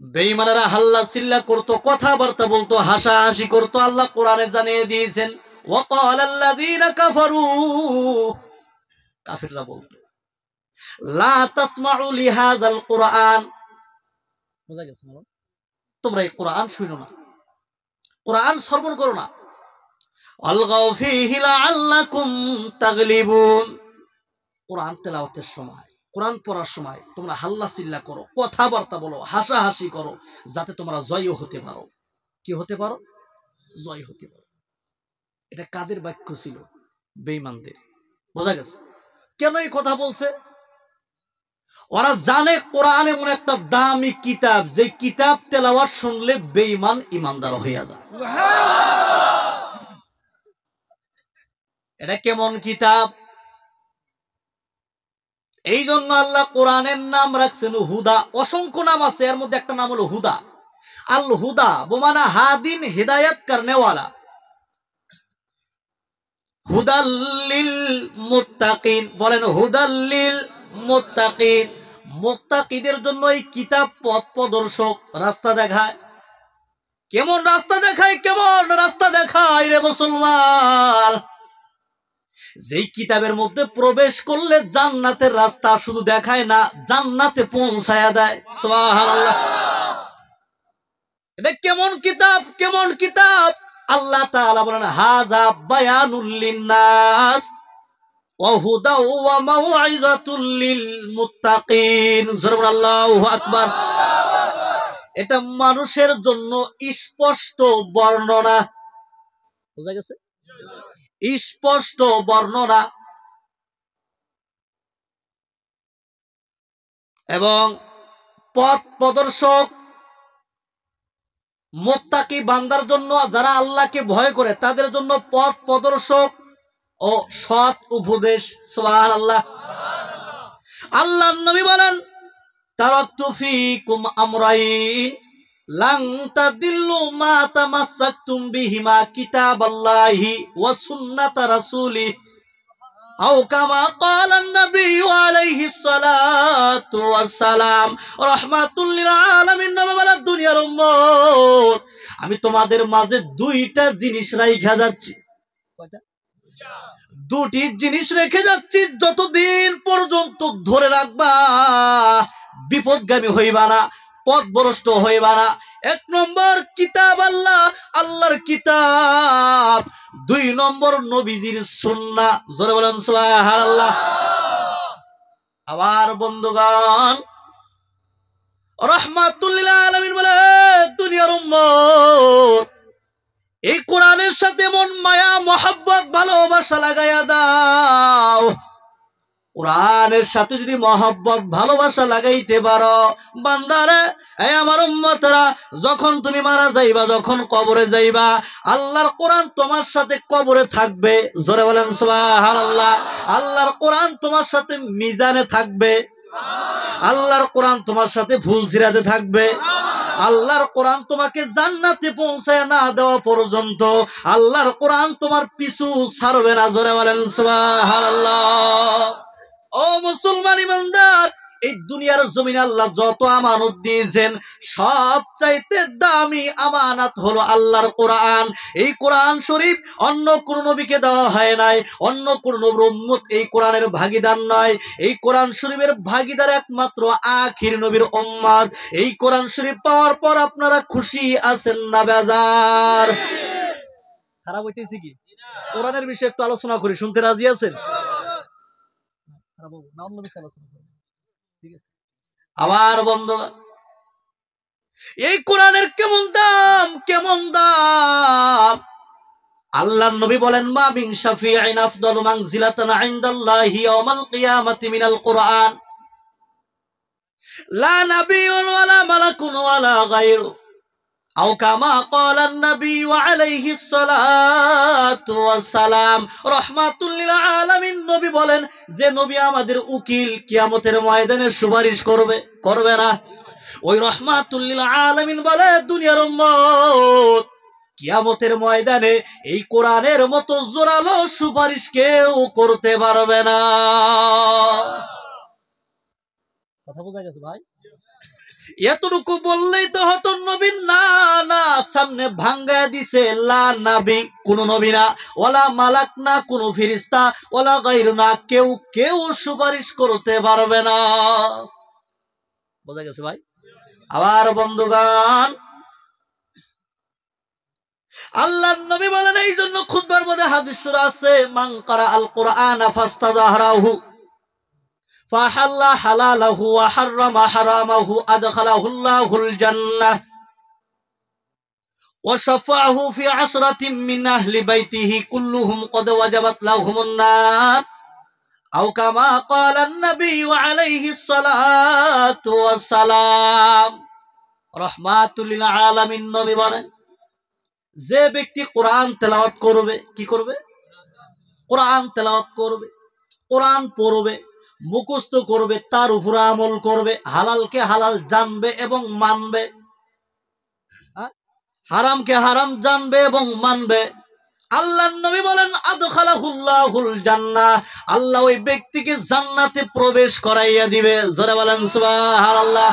Speaker 1: বেঈমানেরা হাল্লা চিল্লা করতো, কথাবার্তা বলতো, হাসাহাসি করতো। আল্লাহ কোরআনে জানিয়ে দিয়েছেন ওয়াকালাল্লাযীনা কাফারু, কাফিররা বলতো লা তাসমাউ লিহাযাল কুরআন, বোঝা গেছে? তোমরা এই কোরআন শুনো না, কোরআন শ্রবণ করো না। আলগাউ ফীহি লাআল্লাকুম তাগলিবুন, কোরআন তেলাওয়াতের সময়, কোরআন পড়ার সময় তোমরা হাল্লা চিল্লা করো, কথাবার্তা বলো, হাসাহাসি করো, যাতে তোমরা জয় হতে পারো। কি হতে পারো? জয় হতে পারো। এটা কাদের বাক্য ছিল? বেঈমানদের। বোঝা গেছে? কেন এই কথা বলছে? ওরা জানে কোরআন এমন একটা দামি কিতাব, যে কিতাব তেলাওয়াত শুনলে বেঈমান ইমানদার হইয়া যায়। এটা কেমন কিতাব? এই জন্য আল্লাহ কোরআনের নাম রাখছেন হুদা। অসংখ্য নাম আছে, এর মধ্যে একটা নাম হলো হুদা। আল হুদা বমানা হাদিন, হিদায়াত করনেওয়ালা। হুদাল্লিল মুত্তাকিন, বলেন হুদাল্লিল মুত্তাকিন। মুত্তাকিদের জন্য এই কিতাব পথ প্রদর্শক, রাস্তা দেখায়। কেমন রাস্তা দেখায়? কেমন রাস্তা দেখায় রে মুসলমান? যেই কিতাবের মধ্যে প্রবেশ করলে জান্নাতের রাস্তা শুধু দেখায় না, জান্নাতে পৌঁছায়া দেয়। সুবহানাল্লাহ। এটা কেমন কিতাব? কেমন কিতাব? আল্লাহ তাআলা বলেন হাযা বায়ানুল লিন্নাস ওয়া হুদা ওয়া মাউইযাতুল লিল মুত্তাকিন। আল্লাহু আকবার। এটা মানুষের জন্য স্পষ্ট বর্ণনা। বুঝা গেছে? স্পষ্ট বর্ণনা এবং পথ প্রদর্শক। মুত্তাকি বান্দার জন্য, যারা আল্লাহকে ভয় করে তাদের জন্য পথ প্রদর্শক ও সৎ উপদেশ। সুবহানাল্লাহ। আল্লাহর নবী বলেন তারাকতু ফীকুম আমরাইন লান তাদিল্লু মা তামাসসাকতুম বিহিমা কিতাবাল্লাহি ওয়া সুন্নাতা রাসূলিহি আও কামা ক্বালান নাবিয়্যু আলাইহিস সালাতু ওয়াস সালাম রাহমাতুল লিল আলামিন। নবী বলেন দুনিয়ার উম্মত, আমি তোমাদের মাঝে দুইটা জিনিস রাইখা যাচ্ছি। কয়টা? দুটি জিনিস রেখে যাচ্ছি, যতদিন পর্যন্ত ধরে রাখবা বিপদগামী হইবা না, পথভ্রষ্ট হইবা না। এক নম্বর কিতাব আল্লাহ, আল্লাহর কিতাব। দুই নম্বর নবীজির সুন্নাহ। জোরে বলেন সুবহানাল্লাহ। আবার বন্ধুগণ, রাহমাতুল লিল আলামিন বলে দুনিয়ার উম্মত, এই কোরআনের সাথে মন মায়া মহব্বত ভালোবাসা লাগাইয়া দাও। কোরআনের সাথে যদি মহব্বত ভালোবাসা লাগাইতে পারো, বান্দারে, এই আমার উম্মতরা, যখন তুমি মারা যাইবা, যখন কবরে যাইবা, আল্লাহর কোরআন তোমার সাথে কবরে থাকবে। জোরে বলেন সুবহানাল্লাহ। আল্লাহর কোরআন তোমার সাথে মিজানে থাকবে। আল্লাহর কোরআন তোমার সাথে ফুলসিরাতে থাকবে। আল্লাহর কোরআন তোমাকে জান্নাতে পৌঁছায় না দেওয়া পর্যন্ত আল্লাহর কোরআন তোমার পিছু ছাড়বে না। জোরে বলেন সুবহানাল্লাহ। ও মুসলমান ইমানদার, এই দুনিয়ার জমিনে আল্লাহ যত আমানত দিয়েছেন, সবচাইতে দামি আমানত হলো আল্লাহর কোরআন। এই কোরআন শরীফ অন্য কোন নবীকে দেওয়া হয় নাই, অন্য কোন নবীর উম্মত এই কোরআনের ভাগীদার নয়। এই কোরআন শরীফের ভাগীদার একমাত্র আখির নবীর উম্মত। এই কোরআন শরীফ পাওয়ার পর আপনারা খুশি আছেন না বেজার? খারাপ হইতেছে কি? কোরআনের বিষয়ে একটু আলোচনা করি, শুনতে রাজি আছেন? আবার বন্ধু, এই কোরআনের কেমন দাম, কেমন দাম। আল্লাহর নবী বলেন, মা বিন শাফিঈন আফদালু মানজিলাতান ইনদাল্লাহি ইয়াওমাল কিয়ামাতি মিনাল কুরআন, লা নাবিয়্যুন ওয়ালা মালাকুন ওয়ালা গায়রু, আও কামা ক্বালা আন-নবী আলাইহিস সালাতু ওয়াস সালাম। রাহমাতুল লিল আলামিন নবী বলেন, যে নবী আমাদের উকিল কিয়ামতের ময়দানে সুপারিশ করবে, করবে না? ওই রাহমাতুল লিল আলামিন বলে, দুনিয়ার উম্মত কিয়ামতের ময়দানে এই কোরআনের মতো জোরালো সুপারিশ কেউ করতে পারবে না। কথা বোঝা গেছে ভাই? এতটুকু বললেই তো হতো নবী? না না, সামনে ভাঙ্গায় দিছে, লা নবী, কোন নবী না, ওয়ালা মালাক না, কোন ফেরেশতা, ওয়ালা গায়রু না, কেউ সুপারিশ করতে পারবে না। বোঝা গেছে ভাই? আবার বন্ধুগণ, আল্লাহর নবী বলেন, এই জন্য খুতবার মধ্যে হাদিস আছে, মান কারা আল কুরআনা ফাস্তাযহারাহু ফাহাল্লা হালালাহু ওয়া হাররামা হারামাহু আদখালাহুল্লাহুল জান্নাহ ওয়া শাফাআহু ফি আশরাতিন মিন আহলি বাইতিহি কুল্লুহুম ক্বাদ ওয়াজাবাত লাহুমুন নার, আও কামা ক্বালা আন-নবী আলাইহিস সালাতু ওয়াস সালাম। রাহমাতুল লিল আলামিন নবী বলেন, যে ব্যক্তি কোরআন তেলাওয়াত করবে, কি করবে? কোরআন তেলাওয়াত করবে, কোরআন পড়বে, মুখস্থ করবে, তার উপর আমল করবে, হালালকে হালাল জানবে এবং মানবে, হারামকে হারাম জানবে এবং মানবে, আল্লাহর নবী বলেন, আদখালাহুল্লাহুল জান্নাহ, আল্লাহ ওই ব্যক্তিকে জান্নাতে প্রবেশ করাইয়া দিবে। জোরে বলেন সুবহানাল্লাহ।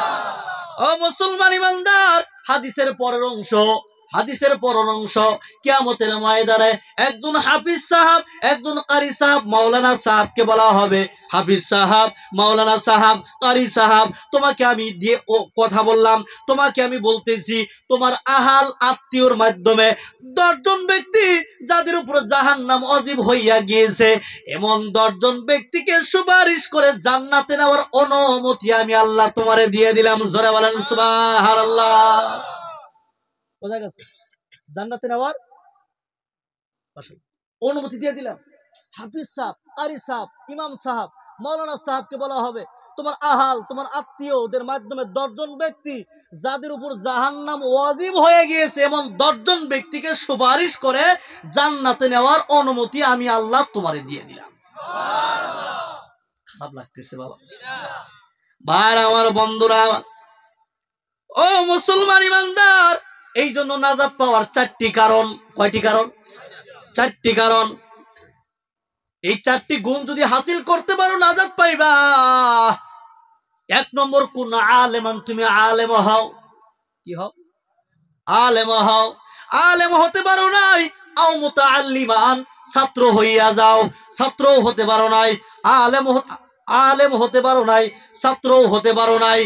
Speaker 1: ও মুসলমান ইমানদার, হাদিসের পরের অংশ, কিয়ামতের ময়দানে একজন হাফিজ সাহাব, একজন কারি সাহাব, মাওলানা সাহাবকে বলা হবে, হাফিজ সাহাব, মাওলানা সাহাব, কারি সাহাব, তোমাকে আমি দিয়ে কথা বললাম, তোমাকে আমি বলতেছি, তোমার আহাল আত্মীয়র মাধ্যমে 10 জন ব্যক্তি যাদের উপর জাহান্নাম ওয়াজিব হইয়া গিয়েছে, এমন 10 জন ব্যক্তিকে সুপারিশ করে জান্নাতে নেওয়ার অনুমতি আমি আল্লাহ তোমারে দিয়ে দিলাম। জোরে বলেন সুবহানাল্লাহ। বোঝা গেছে? জান্নাতে নেওয়ার অনুমতি দিয়ে দিলাম। হাফিজ সাহেব, কারি সাহেব, ইমাম সাহেব, মাওলানা সাহেবকে বলা হবে, তোমার আহাল, তোমার আত্মীয়দের মাধ্যমে 10 জন ব্যক্তি যাদের উপর জাহান্নাম ওয়াজিব হয়ে গিয়েছে, এমন 10 জন ব্যক্তিকে সুপারিশ করে জান্নাতে নেওয়ার অনুমতি আমি আল্লাহ তোমারে দিয়ে দিলাম। খারাপ লাগতেছে বাবা? ভাই আমার বন্ধুরা, ও মুসলমান ইমানদার, এই জন্য নাজাত পাওয়ার 4টি কারণ। কয়টি কারণ? 4টি কারণ। এই 4টি গুণ যদি হাসিল করতে পারো, নাজাত পাইবা। 1 নম্বর, কোন আলেমান, তুমি আলেম হও। কি হও? আলেম হও। আলেম হতে পারো নাই, আও মুতাআল্লিমান, ছাত্র হইয়া যাও। ছাত্রও হতে পারো নাই, আলেম হতে পারো নাই, ছাত্রও হতে পারো নাই।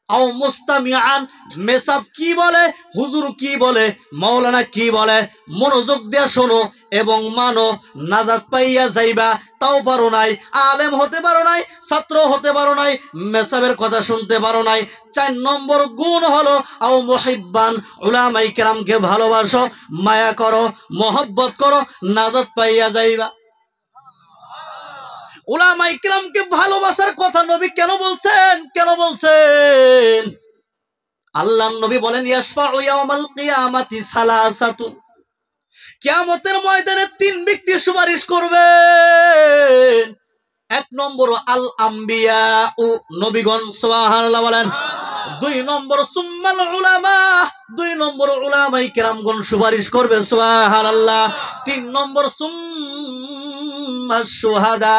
Speaker 1: আও মুস্তামিআন, মেসাব কি বলে, হুজুর কি বলে, মাওলানা কি বলে, মনোযোগ দিয়ে শোনো এবং মানো, নাজাত পাইয়া যাইবা। তাও পারো নাই, আলেম হতে পারো নাই, ছাত্র হতে পারো নাই, মেসাবের কথা শুনতে পারো নাই। 4 নম্বর গুণ হলো, আও মুহিব্বান, উলামায়ে কেরামকে ভালোবাসো, মায়া করো, মহব্বত করো, নাজাত পাইয়া যাইবা। উলামায়ে কিরামকে ভালোবাসার কথা নবী কেন বলছেন? আল্লাহর নবী বলেন, ইয়াশফাউ ইয়াউমাল কিয়ামাতি সালাসাতুন, কিয়ামতের ময়দানে 3 ব্যক্তি সুপারিশ করবেন। 1 নম্বর, আল আম্বিয়া ও নবীগণ, সুবহানাল্লাহ বলেন। 2 নম্বর, সুম্মাল উলামা, 2 নম্বর উলামায়ে কিরামগণ সুপারিশ করবে, সুবহানাল্লাহ। 3 নম্বর, সুম্মাশ শুহাদা,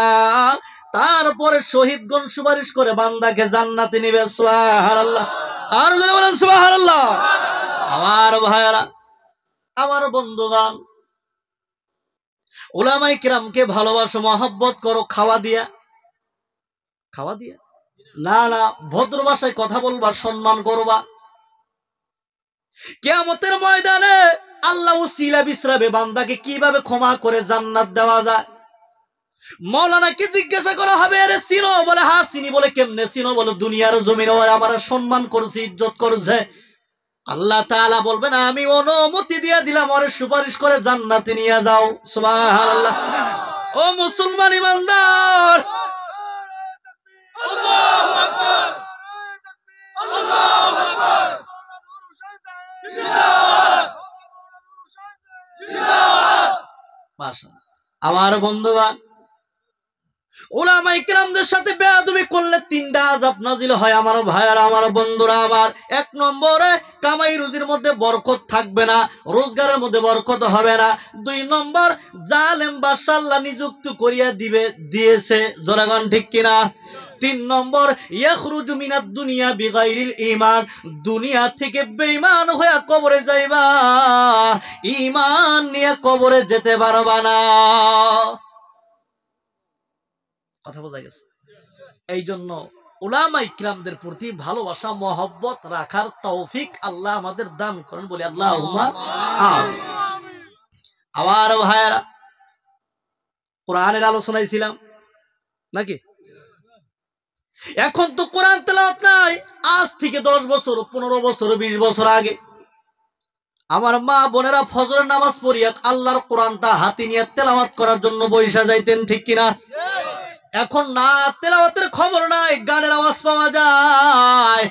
Speaker 1: তারপরে শহীদগণ সুপারিশ করে বান্দাকে জান্নাতে নিবে, সুবহানাল্লাহ। আর জোরে বলেন সুবহানাল্লাহ। আমার ভাইরা, আমার বন্ধুগণ, উলামায়ে কিরামকে ভালোবাসো, মহব্বত করো, খাওয়া দিয়া না না, ভদ্র ভাষায় কথা বলবা, সম্মান করবা। কিয়ামতের ময়দানে আল্লাহ উসিলা বিছরাবে, বান্দাকে কিভাবে ক্ষমা করে জান্নাত দেওয়া যায়। মাওলানাকে জিজ্ঞাসা করা হবে, আরে চিনো? বলে হ্যাঁ চিনি। বলে কেমনে চিনো? বলে দুনিয়ার জমিনে আমার সম্মান করছে, ইজ্জত করছে, আল্লাহ তাআলা বলবেন আমি অনুমতি দিয়ে দিলাম, ওরে সুপারিশ করে জান্নাতে নিয়ে যাও। সুবহানাল্লাহ। ও মুসলমান ইমানদার, আল্লাহু আকবার, আল্লাহু আকবার, জিন্দাবাদ, জিন্দাবাদ। মাশাআল্লাহ। আমার বন্ধুগণ, উলামায়ে কেরামদের সাথে বেয়াদবি করলে তিনটা আযাব নাজিল হয়। আমার ভাইয়ারা, আমার বন্ধুরা আমার, এক নম্বরে কামাই রুজির মধ্যে বরকত থাকবে না, রোজগারের মধ্যে বরকত হবে না। দুই নম্বর, জালেম বাদশা আল্লাহ নিযুক্ত করিয়া দিয়েছে, জনগণ ঠিক কিনা? তিন নম্বর, ইয়াখরুজু মিনাদ দুনিয়া বিগাইরিল ঈমান, দুনিয়া থেকে বেঈমান হয়ে কবরে যাইবা, ঈমান নিয়ে কবরে যেতে পারবা না। কথা বোঝা গেছে? এই জন্য উলামায়ে কিরামদের প্রতি ভালোবাসা মহব্বত রাখার তৌফিক আল্লাহ আমাদের দান করেন, বলি আল্লাহুম্মা আমিন। আমার ভাইয়েরা, কোরআনের আলোচনায় ছিলাম নাকি? এখন তো কোরআন তেলাওয়াত নাই। আজ থেকে 10 বছর, 15 বছর, 20 বছর আগে আমার মা বোনেরা ফজরের নামাজ পড়িয়া আল্লাহর কোরআনটা হাতে নিয়ে তেলাওয়াত করার জন্য বইসা যাইতেন, ঠিক কিনা? এখন না তেলাওয়াতের খবর নাই, গানের আওয়াজ পাওয়া যায়।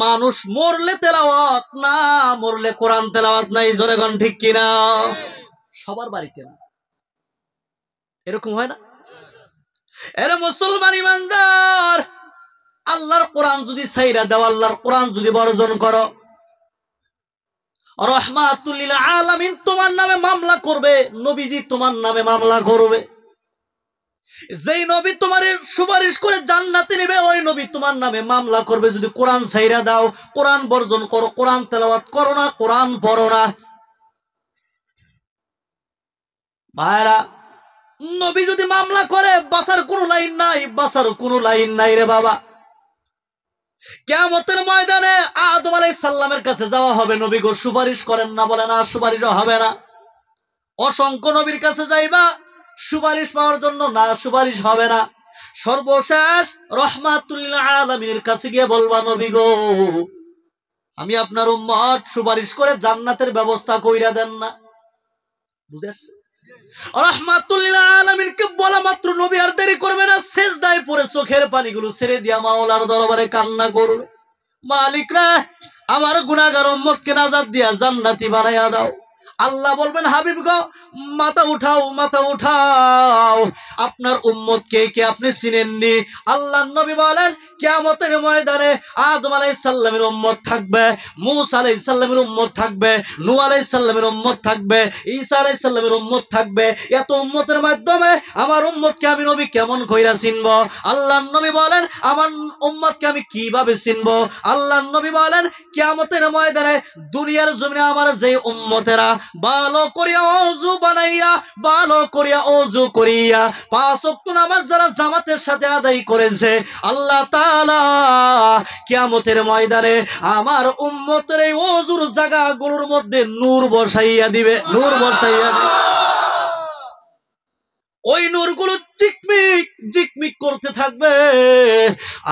Speaker 1: মানুষ মরলে তেলাওয়াত, না মরলে কোরআন তেলাওয়াত নাই, জোরে গান ঠিক কিনা? সবার বাড়িতে না, এরকম হয় না? এরে মুসলমান ইমানদার, আল্লাহর কোরআন যদি ছাইরা দাও, আল্লাহর কোরআন যদি বর্জন করো, রাহমাতুল লিল আলামিন তোমার নামে মামলা করবে, নবীজি তোমার নামে মামলা করবে। যেই নবী তোমারে সুপারিশ করে জান্নাতে নেবে, ওই নবী তোমার নামে মামলা করবে যদি কোরআন ছাইরা দাও, কোরআন বর্জন করো, কোরআন তেলাওয়াত করো না, কোরআন পড়ো না। ভাইরা, নবী যদি মামলা করে বাঁচার কোনো লাইন নাই, বাঁচার কোনো লাইন নাই রে বাবা। কিয়ামতের ময়দানে আদম আলাইহিস সালামের কাছে যাওয়া হবে, নবী গো সুপারিশ করেন না, বলে না সুপারিশ হবে না। অসংখ্য নবীর কাছে যাইবা, সুপারিশ পাওয়ার জন্য, না সুপারিশ হবে না। সর্বশেষ রাহমাতুল লিল আলামিনের কাছে গিয়ে বলবা, নবী গো আমি আপনার উম্মত, সুপারিশ করে জান্নাতের ব্যবস্থা কইরা দেন না। বুঝে আসছে? রাহমাতুল লিল আলামিনকে বলা মাত্র নবী আর দেরি করবে না, সিজদায় পড়ে চোখের পানিগুলো ছেড়ে দিয়া মাওলার দরবারে কান্না করবে, মালিক রে আমার গুনাহগার উম্মতকে নাজাত দিয়া জান্নাতি বানায়া দাও। আল্লাহ বলবেন, হাবিব গো মাথা উঠাও, মাথা উঠাও, আপনার উম্মতকে কে আপনি চিনেননি? আল্লাহর নবী বলেন, কিয়ামতের ময়দানে আদম আলাইহিস সালামের উম্মত থাকবে, মূসা আলাইহিস সালামের উম্মত থাকবে, নূহ আলাইহিস সালামের উম্মত থাকবে, ঈসা আলাইহিস সালামের উম্মত থাকবে। এত উম্মতের মাধ্যমে আমার উম্মতকে আমি নবী কেমন কইরা চিনব? আল্লাহর নবী বলেন, আমার উম্মতকে আমি কিভাবে চিনব? আল্লাহর নবী বলেন, কিয়ামতের ময়দানে দুনিয়ার জমিনে আমার যে উম্মতেরা ভালো করিয়া ওযু বানাইয়া, ভালো করিয়া ওযু করিয়া 5 ওয়াক্ত নামাজ যারা জামাতের সাথে আদায় করেছে, আল্লাহ তাআলা কিয়ামতের ময়দানে আমার উম্মতের এই ওযুর জায়গাগুলোর মধ্যে নূর বসাইয়া দিবে, নূর বসাইয়া দিবে। ওই নূরগুলো চিকমিক জিকমিক করতে থাকবে,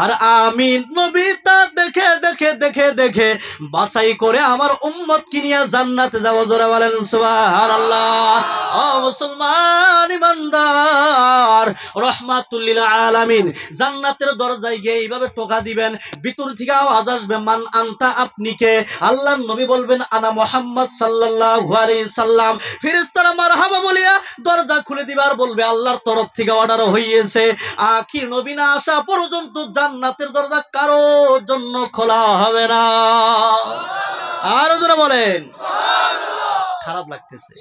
Speaker 1: আর আমি নবী তা দেখে দেখে দেখে দেখে বাছাই করে আমার উম্মতকে নিয়ে জান্নাতে যাব। জোরে বলেন সুবহানাল্লাহ। ও মুসলমান ইমানদার, রাহমাতুল লিল আলামিন জান্নাতের দরজায় গিয়ে এইভাবে টোকা দিবেন, ভিতর থেকে আওয়াজ আসবে, মান আনতা, আপনি কে? আল্লাহর নবী বলবেন, আনা মুহাম্মদ সাল্লাল্লাহু আলাইহি সাল্লাম। ফেরেশতারা মারহাবা বলিয়া দরজা খুলে দিবার বলবে, আল্লাহর তরফ থেকে অর্ডার হইয়েছে, আখির নবী না আসা পর্যন্ত জান্নাতের দরজা কারোর জন্য খোলা হবে না। আরো জোরে বলেন। খারাপ লাগতেছে?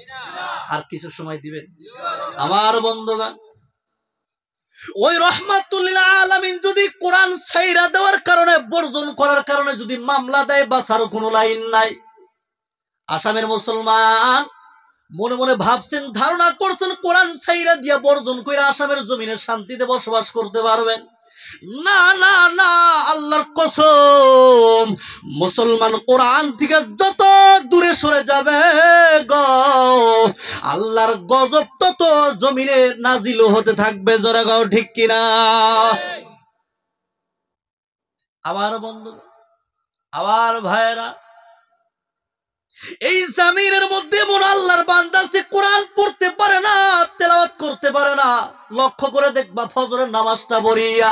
Speaker 1: আর কিছু সময় দিবেন আমার বন্ধুগণ। ওই রাহমাতুল লিল আলামিন যদি কোরআন ছাইরা দেওয়ার কারণে, বর্জন করার কারণে যদি মামলা দেয়, বাঁচার কোনো লাইন নাই। আসামের মুসলমান মনে মনে ভাবছেন, ধারণা করছেন কোরআন ছাইরা দিয়া বর্জন করে আসামের জমিনে শান্তিতে বসবাস করতে পারবেন। না না না, আল্লাহর কসম, মুসলমান কোরআন থেকে যত দূরে সরে যাবে গো, আল্লাহর গজব তত জমিনে নাজিল হতে থাকবে। জোরে গাও ঠিক কিনা? আমার বন্ধু, আমার ভাইয়েরা, এই জমিনের মধ্যে এমন আল্লাহর বান্দা আছে কোরআন পড়তে পারে না, তেলাওয়াত করতে পারে না। লক্ষ্য করে দেখবা ফজরের নামাজটা পড়িয়া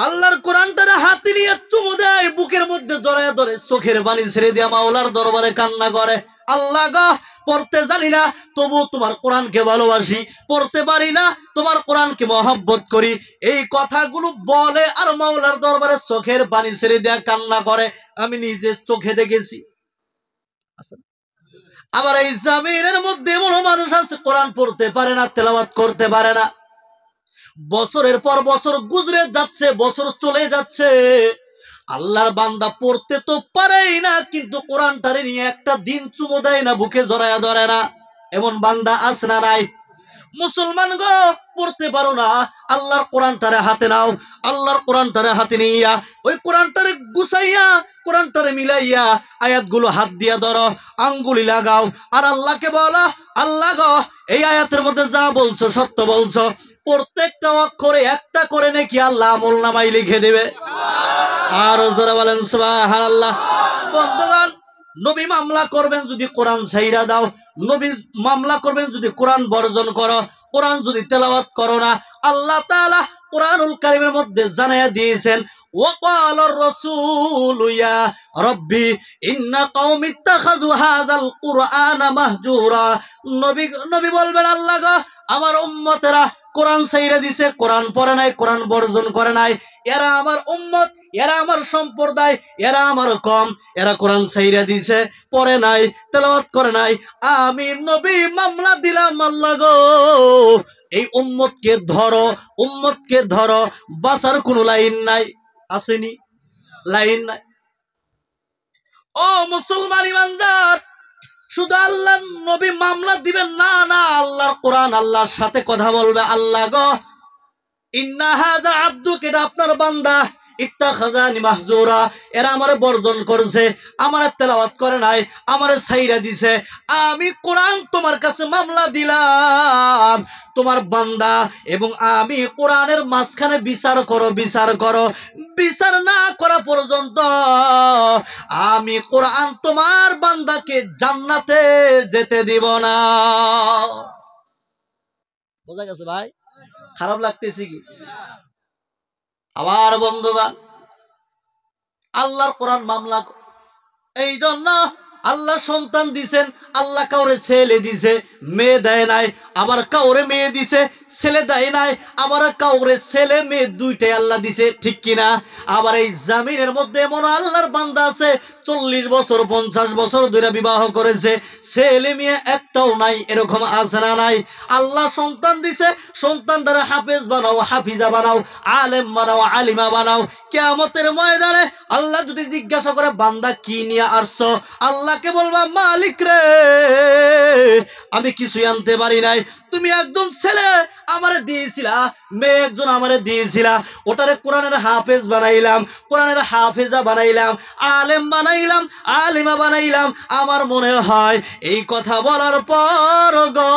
Speaker 1: আল্লাহর কোরআনটারে হাতে নিয়ে চুমু দেয়, বুকের মধ্যে জড়ায় ধরে চোখের পানি ছেড়ে দিয়া মাওলার দরবারে কান্না করে, আল্লাহ গো পড়তে জানি না, তবু তোমার কোরআনকে ভালোবাসি, পড়তে পারি না, তোমার কোরআনকে মহব্বত করি। এই কথাগুলো বলে আর মাওলার দরবারে চোখের পানি ছেড়ে দিয়া কান্না করে। আমি নিজে চোখে দেখেছি। আবার এই জমিনের মধ্যে এমন মানুষ আছে কোরআন পড়তে পারে না, তেলাওয়াত করতে পারে না। বছরের পর বছর গুজরে যাচ্ছে, বছর চলে যাচ্ছে, আল্লাহর বান্দা পড়তে তো পারেই না, কিন্তু কোরআনটারে নিয়ে একটা দিন চুমো দেয় না, বুকে জড়ায়া ধরে না। এমন বান্দা আছে না নাই? মুসলমান গো, পড়তে পারো না, আল্লাহর কোরআনটারে হাতে নাও। আল্লাহর কোরআনটারে হাতে নিয়া ওই কোরআনটারে গুছাইয়া, কোরআনটারে মিলাইয়া আয়াতগুলো হাত দিয়া ধরো, আঙ্গুলি লাগাও, আর আল্লাহকে বলো, আল্লাহ গো এই আয়াতের মধ্যে যা বলছো সত্য বলছো। প্রত্যেকটা অক্ষরে একটা করে নাকি আল্লাহ আমলনামায় লিখে দেবে। আর জোরে বলেন সুবহানাল্লাহ। বন্ধুগণ, নবী মামলা করবেন যদি কোরআন ছাইরা দাও, নবী মামলা করবেন যদি কোরআন বর্জন করো, কোরআন যদি তেলাওয়াত করো না। আল্লাহ তাআলা কোরআনুল কারীমের মধ্যে জানায়া দিয়েছেন, ওয়াকালার রাসূলু ইয়া রাব্বি ইন্না কওমি ইত্তাখাযু হাযাল কুরআনা মাহজুরা। নবী বলবেন, আল্লাহ গো আমার উম্মতেরা কোরআন ছাইরা দিছে, কোরআন পড়ে নাই, কোরআন বর্জন করে নাই, এরা আমার উম্মত, এরা আমার সম্প্রদায়, এরা আমার কম, এরা কোরআন ছাইরা দিছে, পড়ে নাই, তেলাওয়াত করে নাই। আমি নবী মামলা দিলাম, আল্লাহ গো এই উম্মতকে ধরো, উম্মতকে ধরো, বাঁচার কোনো লাইন নাই। আসেনি? লাইন নাই। ও মুসলমান ইমানদার, শুধু আল্লাহ নবী মামলা দিবেন না, না, আল্লাহর কোরআন আল্লাহর সাথে কথা বলবে। আল্লাহ গো ইন্না হাযা আবদুক, এটা আপনার বান্দা, ইত্তাখাযানি মাহজুরা, এরা আমারে বর্জন করেছে, আমারে তেলাওয়াত করে নাই, আমারে ছাইরা দিছে। আমি কোরআন তোমার কাছে মামলা দিলাম, তোমার বান্দা এবং আমি কোরআনের মাঝখানে বিচার করো, বিচার করো। বিচার না করা পর্যন্ত আমি কোরআন তোমার বান্দাকে জান্নাতে যেতে দিব না। বোঝা গেছে ভাই? খারাপ লাগতেছে কি? আবার বন্ধুগণ, আল্লাহর কোরআন মামলা, এই জন্য আল্লাহ সন্তান দিছেন, আল্লাহ কাউরে ছেলে দিছে, মেয়ে দেয় নাই, আবার কাউরে মেয়ে দিছে, ছেলে দেয় নাই, আবার কাউরে ছেলে মেয়ে দুইটাই আল্লাহ দিছে, ঠিক কিনা? আবার এই জামিনের মধ্যে এমন আল্লাহর বান্দা আছে 40 বছর 50 বছর ধরে বিবাহ করেছে, ছেলে মেয়ে একটাও নাই, এরকম আছে না নাই? আল্লাহ সন্তান দিছে, সন্তান দ্বারা হাফেজ বানাও, হাফিজা বানাও, আলেম বানাও, আলিমা বানাও। কিয়ামতের ময়দানে আল্লাহ যদি জিজ্ঞাসা করে বান্দা কি নিয়ে আসছো, আল্লাহকে বলবা, মালিক রে আমি কিছুই আনতে পারি নাই, তুমি একজন ছেলে আমারে দিয়েছিলা, মেয়ে একজন আমারে দিয়েছিলা, ওটারে কোরআনের হাফেজ বানাইলাম, কোরআনের হাফেজা বানাইলাম, আলেম বানাইলাম, আলিমা বানাইলাম। আমার মনে হয় এই কথা বলার পর গো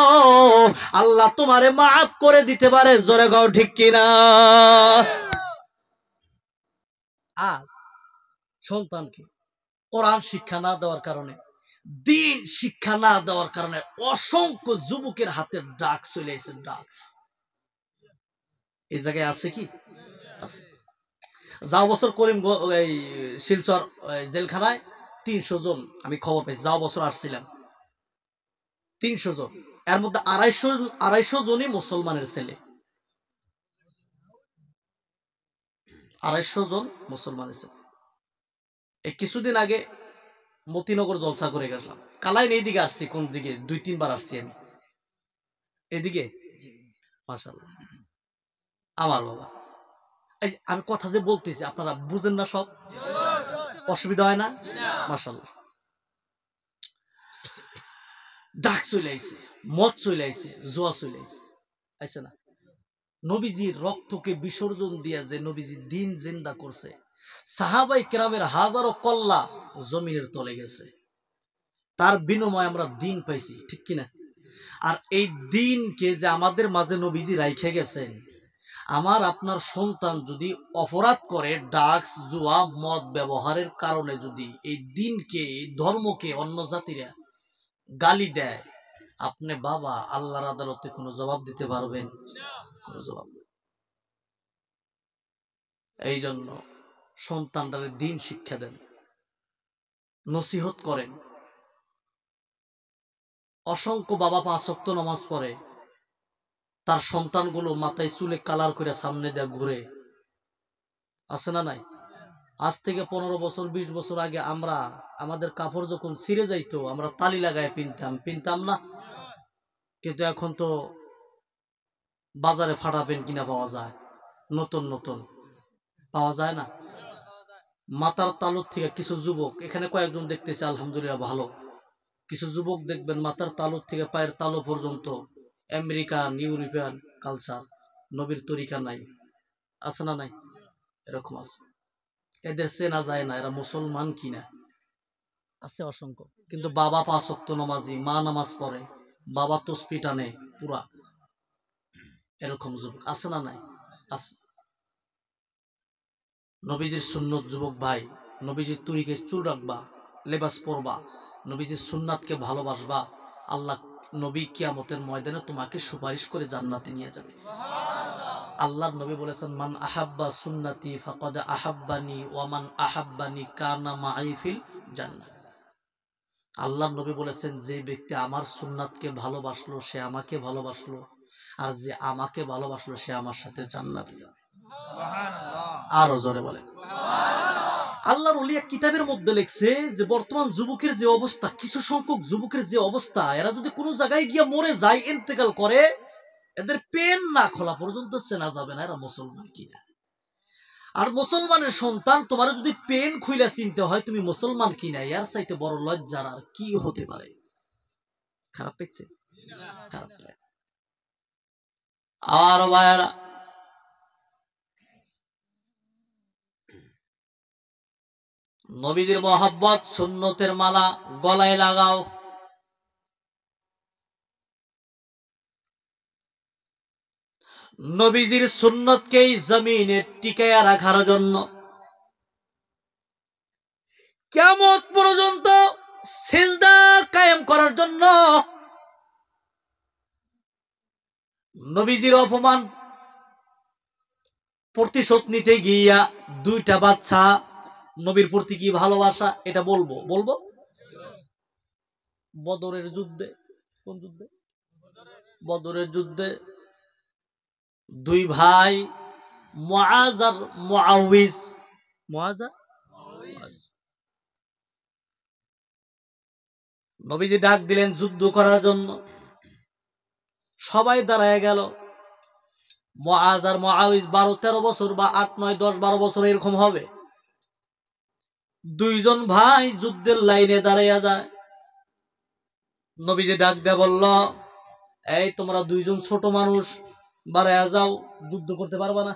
Speaker 1: আল্লাহ তোমারে মাফ করে দিতে পারে। জোরে গো ঠিক কিনা? আজ সন্তানকে কোরআন শিক্ষা না দেওয়ার কারণে, দিন শিক্ষা না দেওয়ার কারণে অসংখ্য যুবকের হাতে ড্রাগস চলে এসেছে। ড্রাগস এই জায়গায় আছে কি? আছে। যাও বছর করিম এই শিলচর জেলখানায় 300 জন আমি খবর পাইছি, যাও বছর আসছিলাম, 300 জন, এর মধ্যে 250 জনই মুসলমানের ছেলে, 250 জন মুসলমানের ছেলে। এই কিছুদিন আগে মতিনগর জলসা করে গেছিলাম, কালাইন এইদিকে আসছি, কোন দিকে 2-3 বার আসছি আমি এদিকে। মাশাআল্লাহ আমার বাবা, এই আমি কথা যে বলতেছি আপনারা বুঝেন না? সব অসুবিধা হয় না? মাশাআল্লাহ। ডাক চলে আইছে, মদ চলে আইছে, জোয়া চলে আইছে, আইছে না? নবীজির রক্তকে বিসর্জন দিয়া যে নবীজি দিন জিন্দা করছে, সাহাবাই কেরামের হাজারো কল্লা জমিনের তলে গেছে, তার বিনিময়ে আমরা দিন পাইছি, ঠিক কিনা? আর এই দিনকে যে আমাদের মাঝে নবীজি রাইখে গেছেন, আমার আপনার সন্তান যদি অপরাধ করে, ড্রাগস জুয়া মদ ব্যবহারের কারণে যদি এই দিনকে এই ধর্মকে অন্য জাতিরা গালি দেয়, আপনি বাবা আল্লাহর আদালতে কোনো জবাব দিতে পারবেন? কোনো জবাব নেই। এই জন্য সন্তানদের দিন শিক্ষা দেন, নসিহত করেন। অসংখ্য বাবা 5 ওয়াক্ত নামাজ পড়ে, তার সন্তানগুলো মাথায় চুলে কালার করে সামনে দিয়ে ঘুরে, আছে না নাই? আজ থেকে 15 বছর 20 বছর আগে আমরা আমাদের কাপড় যখন ছিঁড়ে যাইতো আমরা তালি লাগায় পিনতাম না? কিন্তু এখন তো বাজারে ফাটা পেন কিনা পাওয়া যায়, নতুন নতুন পাওয়া যায় না? মাথার তালুর থেকে কিছু যুবক, এখানে কয়েকজন দেখতেছে আলহামদুলিল্লাহ ভালো, কিছু যুবক দেখবেন মাথার তালুর থেকে পায়ের তালু পর্যন্ত আমেরিকান ইউরোপিয়ান কালচার, নবীর তরিকা নাই, আছে না নাই? এরকম আছে। এদের চেনা যায় না এরা মুসলমান কিনা, আছে অসংখ্য। কিন্তু বাবা 5 ওয়াক্ত নামাজি, মা নামাজ পড়ে, বাবা তসবি টানে পুরা, এরকম যুবক আছে না নাই? আছে। নবীজির সুন্নত যুবক ভাই, নবীজির তরিকে চুল রাখবা, লেবাস পরবা, নবীজির সুন্নাতকে ভালোবাসবা, আল্লাহ নবী কিয়ামতের ময়দানে তোমাকে সুপারিশ করে জান্নাতে নিয়ে যাবে। আল্লাহর নবী বলেছেন, মান আহাব্বা সুন্নতি ফাকাদ আহাব্বানি ওয়া মান আহাব্বানি কানা মাই ফিল জান্নাহ। আল্লাহর নবী বলেছেন, যে ব্যক্তি আমার সুন্নাতকে ভালোবাসলো সে আমাকে ভালোবাসলো, আর যে আমাকে ভালোবাসলো সে আমার সাথে জান্নাতে যাবে। আরো জোরে বলেন। আল্লাহর ওলি এক কিতাবের মধ্যে লিখছে যে বর্তমান যুবকের যে অবস্থা, কিছু সংখ্যক যুবকের যে অবস্থা, এরা যদি কোনো জায়গায় গিয়ে মরে যায়, ইন্তেকাল করে, এদের পেন না খোলা পর্যন্ত চেনা যাবে না এরা মুসলমান কিনা। আর মুসলমানের সন্তান তোমার যদি পেন খুইলা চিনতে হয় তুমি মুসলমান কিনা, এর চাইতে বড় লজ্জার আর কি হতে পারে? খারাপ পেয়েছে? খারাপ। আর ভাইরা, নবীদের মহব্বত সুন্নতের মালা গলায় লাগাও। নবীজির সুন্নতকেই জমিনে টিকায়া রাখার জন্য কিয়ামত পর্যন্ত সিজদা কায়েম করার জন্য নবীজির অপমান প্রতিশোধ নিতে গিয়া 2টা বাচ্চা নবীর প্রতি কি ভালোবাসা এটা বলবো। বদরের যুদ্ধে, কোন যুদ্ধে? বদরের যুদ্ধে 2 ভাই মুআজ আর মুআউইজ, নবীজি ডাক দিলেন যুদ্ধ করার জন্য, সবাই দাঁড়ায় গেল। মুআজ আর মুআউইজ 12-13 বছর বা 8-9-10-12 বছর এরকম হবে। 2 জন ভাই যুদ্ধের লাইনে দাঁড়াইয়া যায়। নবীজি ডাক দিয়ে বলল, এই তোমরা 2 জন ছোট মানুষ বাড়াইয়া যাও, যুদ্ধ করতে পারবা না?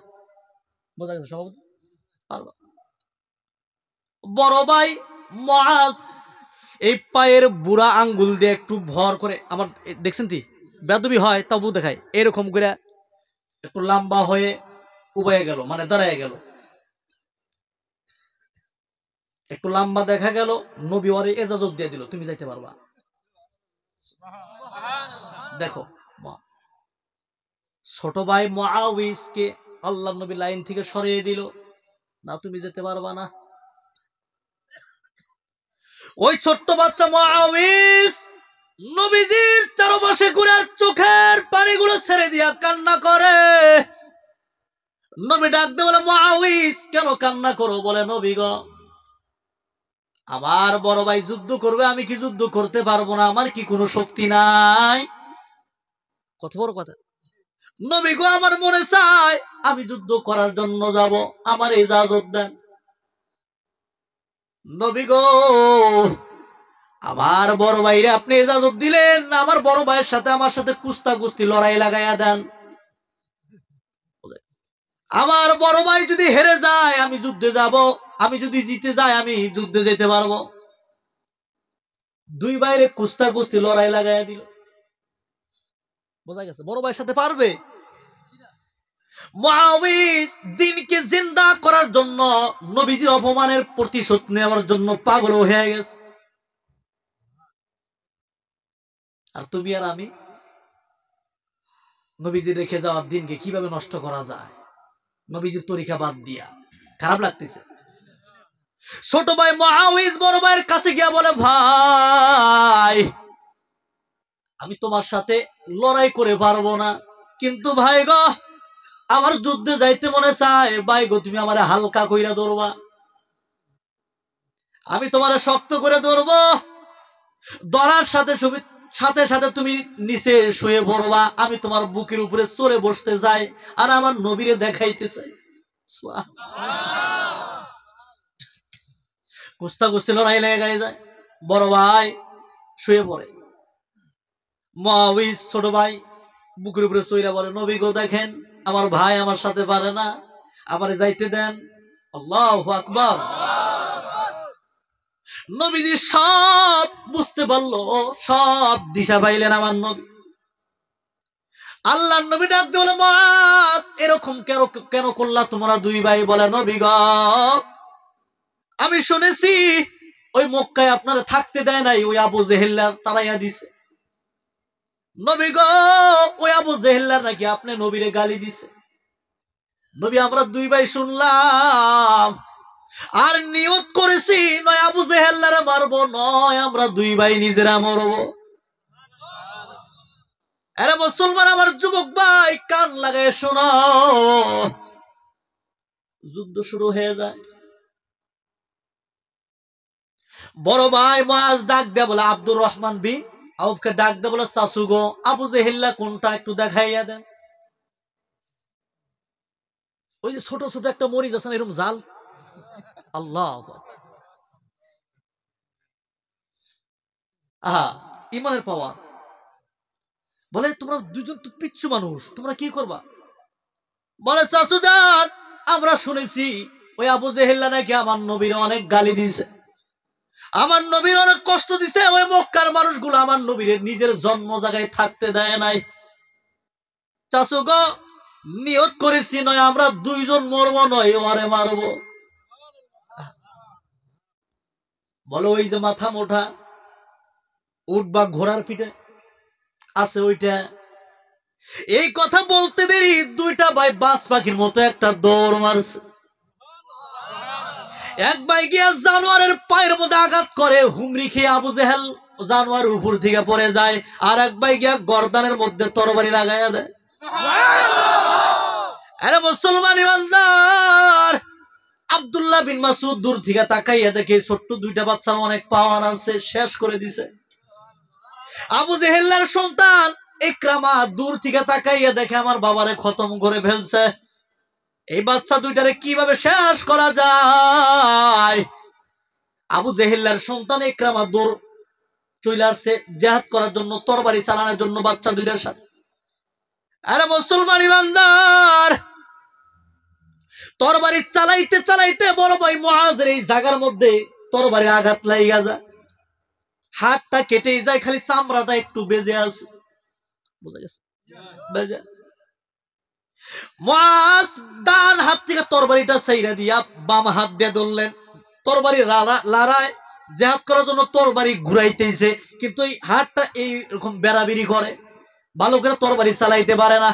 Speaker 1: বোঝা গেছে? সব পারবা। বড় ভাই মুআজ এই পায়ের বুড়া আঙ্গুল দিয়ে একটু ভর করে, আমার দেখছেন কি বেদবি হয় তবু দেখায়, এরকম করে একটু লম্বা হয়ে উবাইয়া গেল, মানে দাঁড়াইয়া গেল, একটু লম্বা দেখা গেল। নবী ওরে এজাজত দিয়ে দিল, তুমি যাইতে পারবা। দেখো, ছোট ভাই মুআউইজকে আল্লাহর নবী লাইন থেকে সরিয়ে দিল, না তুমি যেতে পারবা না। ওই ছোট্ট বাচ্চা মুআউইজ নবীজির চারপাশে ঘুরার চোখের পানিগুলো ছেড়ে দিয়া কান্না করে। নবী ডাক দিয়ে বলে, মুআউইজ কেন কান্না করো? বলে, নবী গো, আমার বড় ভাই যুদ্ধ করবে, আমি কি যুদ্ধ করতে পারবো না? আমার কি কোনো শক্তি নাই? কত বড় কথা। নবী গো, আমার মনে চায় আমি যুদ্ধ করার জন্য যাব, আমার ইজাজত দেন। নবী গো, আমার বড় ভাইরে আপনি ইজাজত দিলেন, আমার বড় ভাইয়ের সাথে আমার সাথে কুস্তি লড়াই লাগাইয়া দেন। আমার বড় ভাই যদি হেরে যায় আমি যুদ্ধে যাব, আমি যদি জিতে যাই আমি যুদ্ধে যেতে পারবো। 2 ভাইরে কুস্তি লড়াই লাগাইয়া দিল। বোঝা গেছে বড় ভাইয়ের সাথে পারবে। মুআউইজ দিনকে জিন্দা করার জন্য, নবীজির অপমানের প্রতিশোধ নেওয়ার জন্য পাগল হয়ে গেছে। আর তুমি আর আমি নবীজি রেখে যাওয়ার দিনকে কিভাবে নষ্ট করা যায়, নবীজির তরিকা বাদ দিয়া। খারাপ লাগতেছে। ছোট ভাই মুআউইজ বড় ভাইয়ের কাছে গিয়া বলে, ভাই আমি তোমার সাথে লড়াই করে পারবো না, কিন্তু ভাই গো আমার যুদ্ধে যাইতে মনে চায়। ভাই গো তুমি আমারে হালকা কইরা ধরবা, আমি তোমারে শক্ত করে ধরবো। ধরার সাথে সাথে সাথে তুমি নিচে শুয়ে পড়বা, আমি তোমার বুকের উপরে চড়ে বসতে যাই আর আমার নবীরে দেখাইতে চাই। কুস্তা কুস্তি লড়াই লেগে যায়। বড় ভাই শুয়ে পড়ে, মুআউইজ ছোট ভাই বুকের উপরে চইরা বলে, নবী গো দেখেন আমার ভাই আমার সাথে পারে না, আমারে যাইতে দেন। আল্লাহু আকবার। নবীজি সব বুঝতে পারলো, সব দিশা পাইলেন আমার নবী। আল্লাহর নবী ডাক দিয়ে বলে, মুআজ এরকম কেন করলা তোমরা দুই ভাই? বলে, নবী গো আমি শুনেছি ওই মক্কায় আপনারা থাকতে দেয় নাই, ওই আবু জেহেল তারাইয়া দিছে। নবী গো ওই আবু জেহেল নাকি আপনি নবীরে গালি দিছে। নবী আমরা দুই ভাই শুনলাম আর নিয়ত করেছি, নয় আবু জেহেল্লারে মারবো, নয় আমরা দুই ভাই নিজেরা মরবো। আরে মুসলমান আমার যুবক ভাই কান লাগায় শোনো, যুদ্ধ শুরু হয়ে যায়। বড় ভাই মুআজ ডাক দেয়া বলে, আব্দুর রহমান বিন আউফকে ডাক দেয়া বলে, চাচু গো আবু জেহেল্লা কোনটা একটু দেখাইয়া দেন। ওই যে ছোট ছোট একটা মরিচ আছে না এরকম জাল, আল্লাহ আহা ইমানের পাওয়ার। বলে তোমরা দুজন তো পিচ্ছু মানুষ, তোমরা কি করবা? বলে চাচু যান আমরা শুনেছি ওই আবু জেহেল্লা নাকি আমার নবীর অনেক গালি দিয়েছে, আমার নবীর অনেক কষ্ট দিছে। ওই মক্কার মানুষগুলো আমার নবীর নিজের জন্ম জায়গায় থাকতে দেয় নাই। চাচু গো নিয়ত করেছি, নয় আমরা দুইজন মরবো, নয় ওরে মারবো। বলো ওই যে মাথা মোটা উট বা ঘোড়ার পিঠে আছে ওইটা, এই কথা বলতে দেরি দুইটা ভাই বাজ পাখির মতো একটা দৌড় মারছে। এক ভাই গিয়া জানোয়ারের পায়ের মধ্যে আঘাত করে, হুমড়ি খেয়ে আবু জেহেল জানোয়ার উপর থেকে পড়ে যায়। আর এক ভাই গিয়া গর্দানের মধ্যে তরবারি লাগাইয়া দেয়। আরে মুসলমান ইমানদার, আব্দুল্লাহ বিন মাসউদ দূর থেকে তাকাইয়া দেখে ছোট্ট দুইটা বাচ্চার অনেক পাওয়ার আছে, শেষ করে দিছে। আবু জেহেলের সন্তান ইকরামা দূর থেকে তাকাইয়া দেখে আমার বাবারে খতম করে ফেলছে, এই বাচ্চা দুইটারে কিভাবে শেষ করা যায়। আবু জেহেলের সন্তান ইকরামা দূর চলে আসছে জিহাদ করার জন্য, তরবারি চালানোর জন্য বাচ্চা দুইটার সাথে। আরে মুসলমান ইমানদার, তরবারি চালাইতে চালাইতে বড় ভাই মুআজের এই জায়গার মধ্যে তরবারি আঘাত লাগিয়া যায়, হাতটা কেটে যায়, খালি চামড়াটা একটু বেজে আছে। বুঝা গেছে? বেজে আছে। মুআজ ডান হাত থেকে তরবারিটা ছাইরা দিয়া বাম হাত দিয়ে ধরলেন, তরবারি লড়ায় জিহাদ করার জন্য তরবারি ঘুরাইতেছে, কিন্তু এই হাতটা এইরকম বেরাবেরি করে, ভালো করে তরবারি চালাইতে পারে না।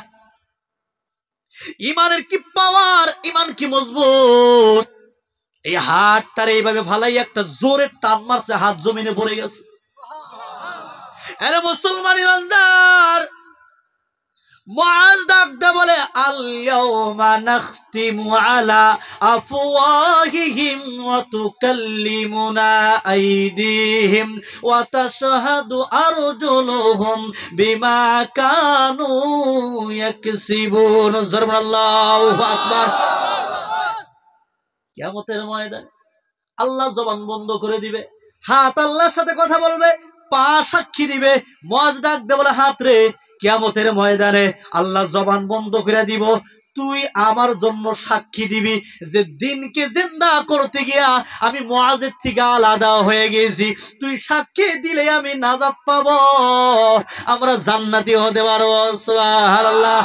Speaker 1: ইমানের কি পাওয়ার, ইমান কি মজবুত। এই হাতটারে এইভাবে ফালাই একটা জোরে টান মারছে, হাত জমিনে পড়ে গেছে। আরে মুসলমান ইমানদার, মুআজ ডাক দে বলে, আল ইয়াউমা নাখতিমু আলা আফওয়াহিহিম ওয়া তুকাল্লিমুনা আইদিহিম ওয়া তাশহাদু আরজুলুহুম বিমা কানু ইয়াকসিবুন। সুবহানাল্লাহু আকবার। কিয়ামতের ময়দানে আল্লাহ জবান বন্ধ করে দিবে, হাত আল্লাহর সাথে কথা বলবে, পা সাক্ষী দিবে। মুআজ ডাক দে বলে, হাত রে কিয়ামতের ময়দানে আল্লাহ জবান বন্ধ করে দিব, তুই আমার জন্য সাক্ষী দিবি যে দিনকে জিন্দা করতে গিয়া আমি মুআজের থেকে আলাদা হয়ে গেছি। তুই সাক্ষী দিলে আমি নাজাত পাবো, আমরা জান্নাতি হতে পারবো। সুবহানাল্লাহ।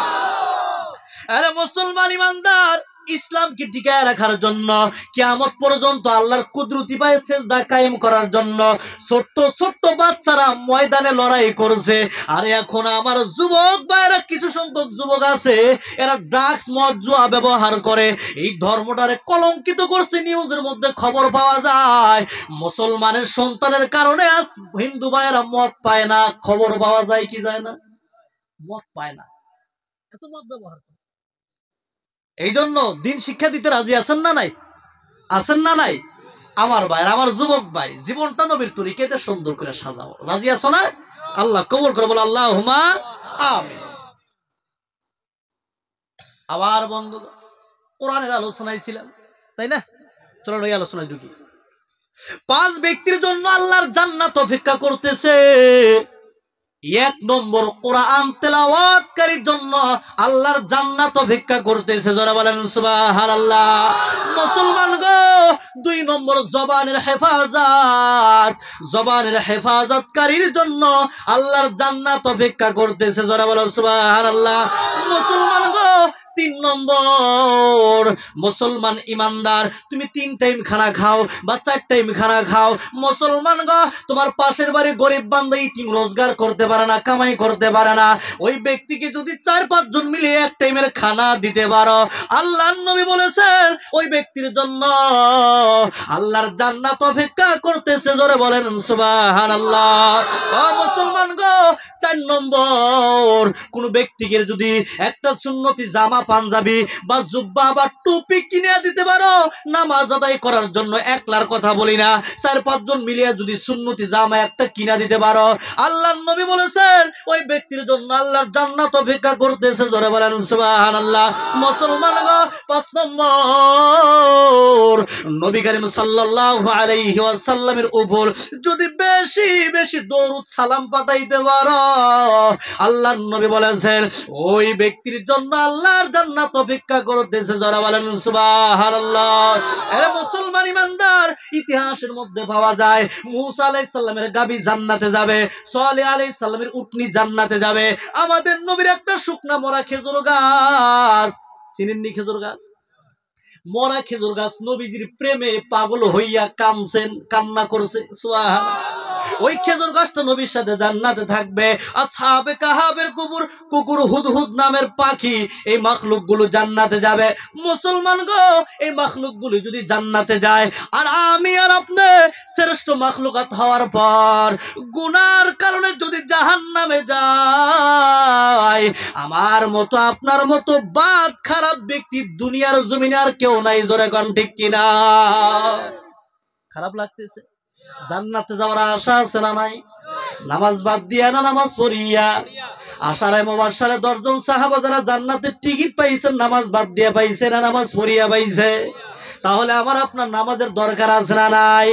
Speaker 1: আরে মুসলমান ইমানদার, ইসলামকে টিকায় রাখার জন্য, কিয়ামত পর্যন্ত আল্লাহর কুদরতি পায়ে সিজদা কায়েম করার জন্য ছোট্ট ছোট্ট বাচ্চারা ময়দানে লড়াই করছে। আর এখন আমার যুবক ভাইরা, কিছু সংখ্যক যুবক আছে, এরা ড্রাগস মদ জুয়া ব্যবহার করে এই ধর্মটারে কলঙ্কিত করছে। নিউজের মধ্যে খবর পাওয়া যায় মুসলমানের সন্তানের কারণে আজ হিন্দু ভাইয়েরা মদ পায় না। খবর পাওয়া যায় কি যায় না? মদ পায় না, এত মদ ব্যবহার করে। এই জন্য দিন শিক্ষা দিতে রাজি আছেন না নাই? আছেন না নাই? আমার ভাই, আমার যুবক ভাই, জীবনটা নবীর তরিকাতে সুন্দর করে সাজাও। রাজি আছো না? আল্লাহ কবুল করে বল আল্লাহুম্মা আমিন। আবার বন্ধু, কোরআনের আলোচনায় ছিলাম, তাই না? চলো ওই আলোচনায় ঢুকি। 5 ব্যক্তির জন্য আল্লাহর জান্নাত অপেক্ষা করতেছে। 1 নম্বর, কোরআন তেলাওয়াতকারীর জন্য আল্লাহর জান্নাত অপেক্ষা করতেছে। যারা বলেন সুবহানাল্লাহ। মুসলমান গো, 2 নম্বর, জবানের হেফাজত, জবানের হেফাজতকারীর জন্য আল্লাহর জান্নাত অপেক্ষা করতেছে। যারা বলেন সুবহানাল্লাহ। মুসলমান গো, 3 নম্বর, মুসলমান ইমানদার, তুমি 3 টাইম খানা খাও বা 4 টাইম খানা খাও, মুসলমান গো, তোমার পাশের বাড়ি গরিব বান্দা ইতিম রোজগার করতে পারে না, কামাই করতে পারে না, ওই ব্যক্তিকে যদি 4-5 জন মিলে 1 টাইমের খানা দিতে পারো, আল্লাহর নবী বলেছেন ওই ব্যক্তির জন্য আল্লাহর জান্নাত অপেক্ষা করতেছে। জোরে বলেন সুবহানাল্লাহ। ও মুসলমান গো, 4 নম্বর, কোন ব্যক্তিকে যদি একটা সুন্নতি জামা পাঞ্জাবি বা জুব্বা বা টুপি কিনে দিতে পারো, নামাজ আদায় করার জন্য, একলার কথা বলি না, 4-5 জন মিলিয়ে যদি সুন্নতি জামা একটা কিনা দিতে পারো, আল্লাহর নবী বলেছেন ওই ব্যক্তির জন্য আল্লাহর জান্নাত অপেক্ষা করতেছে। জোরে বলেন সুবহানাল্লাহ। মুসলমান গো, 5 নম্বর, নবী করিম সাল্লাল্লাহু আলাইহি ওয়াসাল্লামের উপর যদি বেশি বেশি দরুদ সালাম পাঠাইতে পারো, আল্লাহর নবী বলেছেন ওই ব্যক্তির জন্য আল্লাহর জান্নাত অপেক্ষা করতেছে। যারা বলেন সুবহানাল্লাহ। আরে মুসলমান ইমানদার, ইতিহাসের মধ্যে পাওয়া যায় মূসা আলাইহিস সালামের গাবি জান্নাতে যাবে, সালেহ আলাইহিস সালামের উটনি জান্নাতে যাবে। আমাদের নবীর একটা শুকনা মরা খেজুর গাছ, চিনেননি খেজুর গাছ? মরা খেজুর গাছ, নবীজির প্রেমে পাগল হইয়া কানছেন, কান্না করছে। সুবহানাল্লাহ। ওই খেজুর গাছটা নবীর সাথে জান্নাতে থাকবে। আসহাবে কাহাবের কুকুর হুদহুদ নামের পাখি, এই মাখলুক গুলো জান্নাতে যাবে। মুসলমান গো, এই মাখলুক গুলো যদি জান্নাতে যায়, আর আমি আর আপনি শ্রেষ্ঠ মাখলুকাত হওয়ার পর গুনার কারণে যদি জাহান্নামে যায়, আমার মতো আপনার মতো বাদ খারাপ ব্যক্তি দুনিয়ার জমিনে আর কেউ নাই। জোরে কোন ঠিক কিনা? খারাপ লাগতেছে? জান্নাতে যাওয়ার আশা আছে না নাই? নামাজ বাদ দিয়া না নামাজ পড়িয়া? আশারায় মুবাশশারে 10 জন সাহাবা যারা জান্নাতের টিকিট পাইছেন, নামাজ বাদ দিয়া পাইছে না নামাজ পড়িয়া পাইছে? তাহলে আমার আপনার নামাজের দরকার আছে না নাই?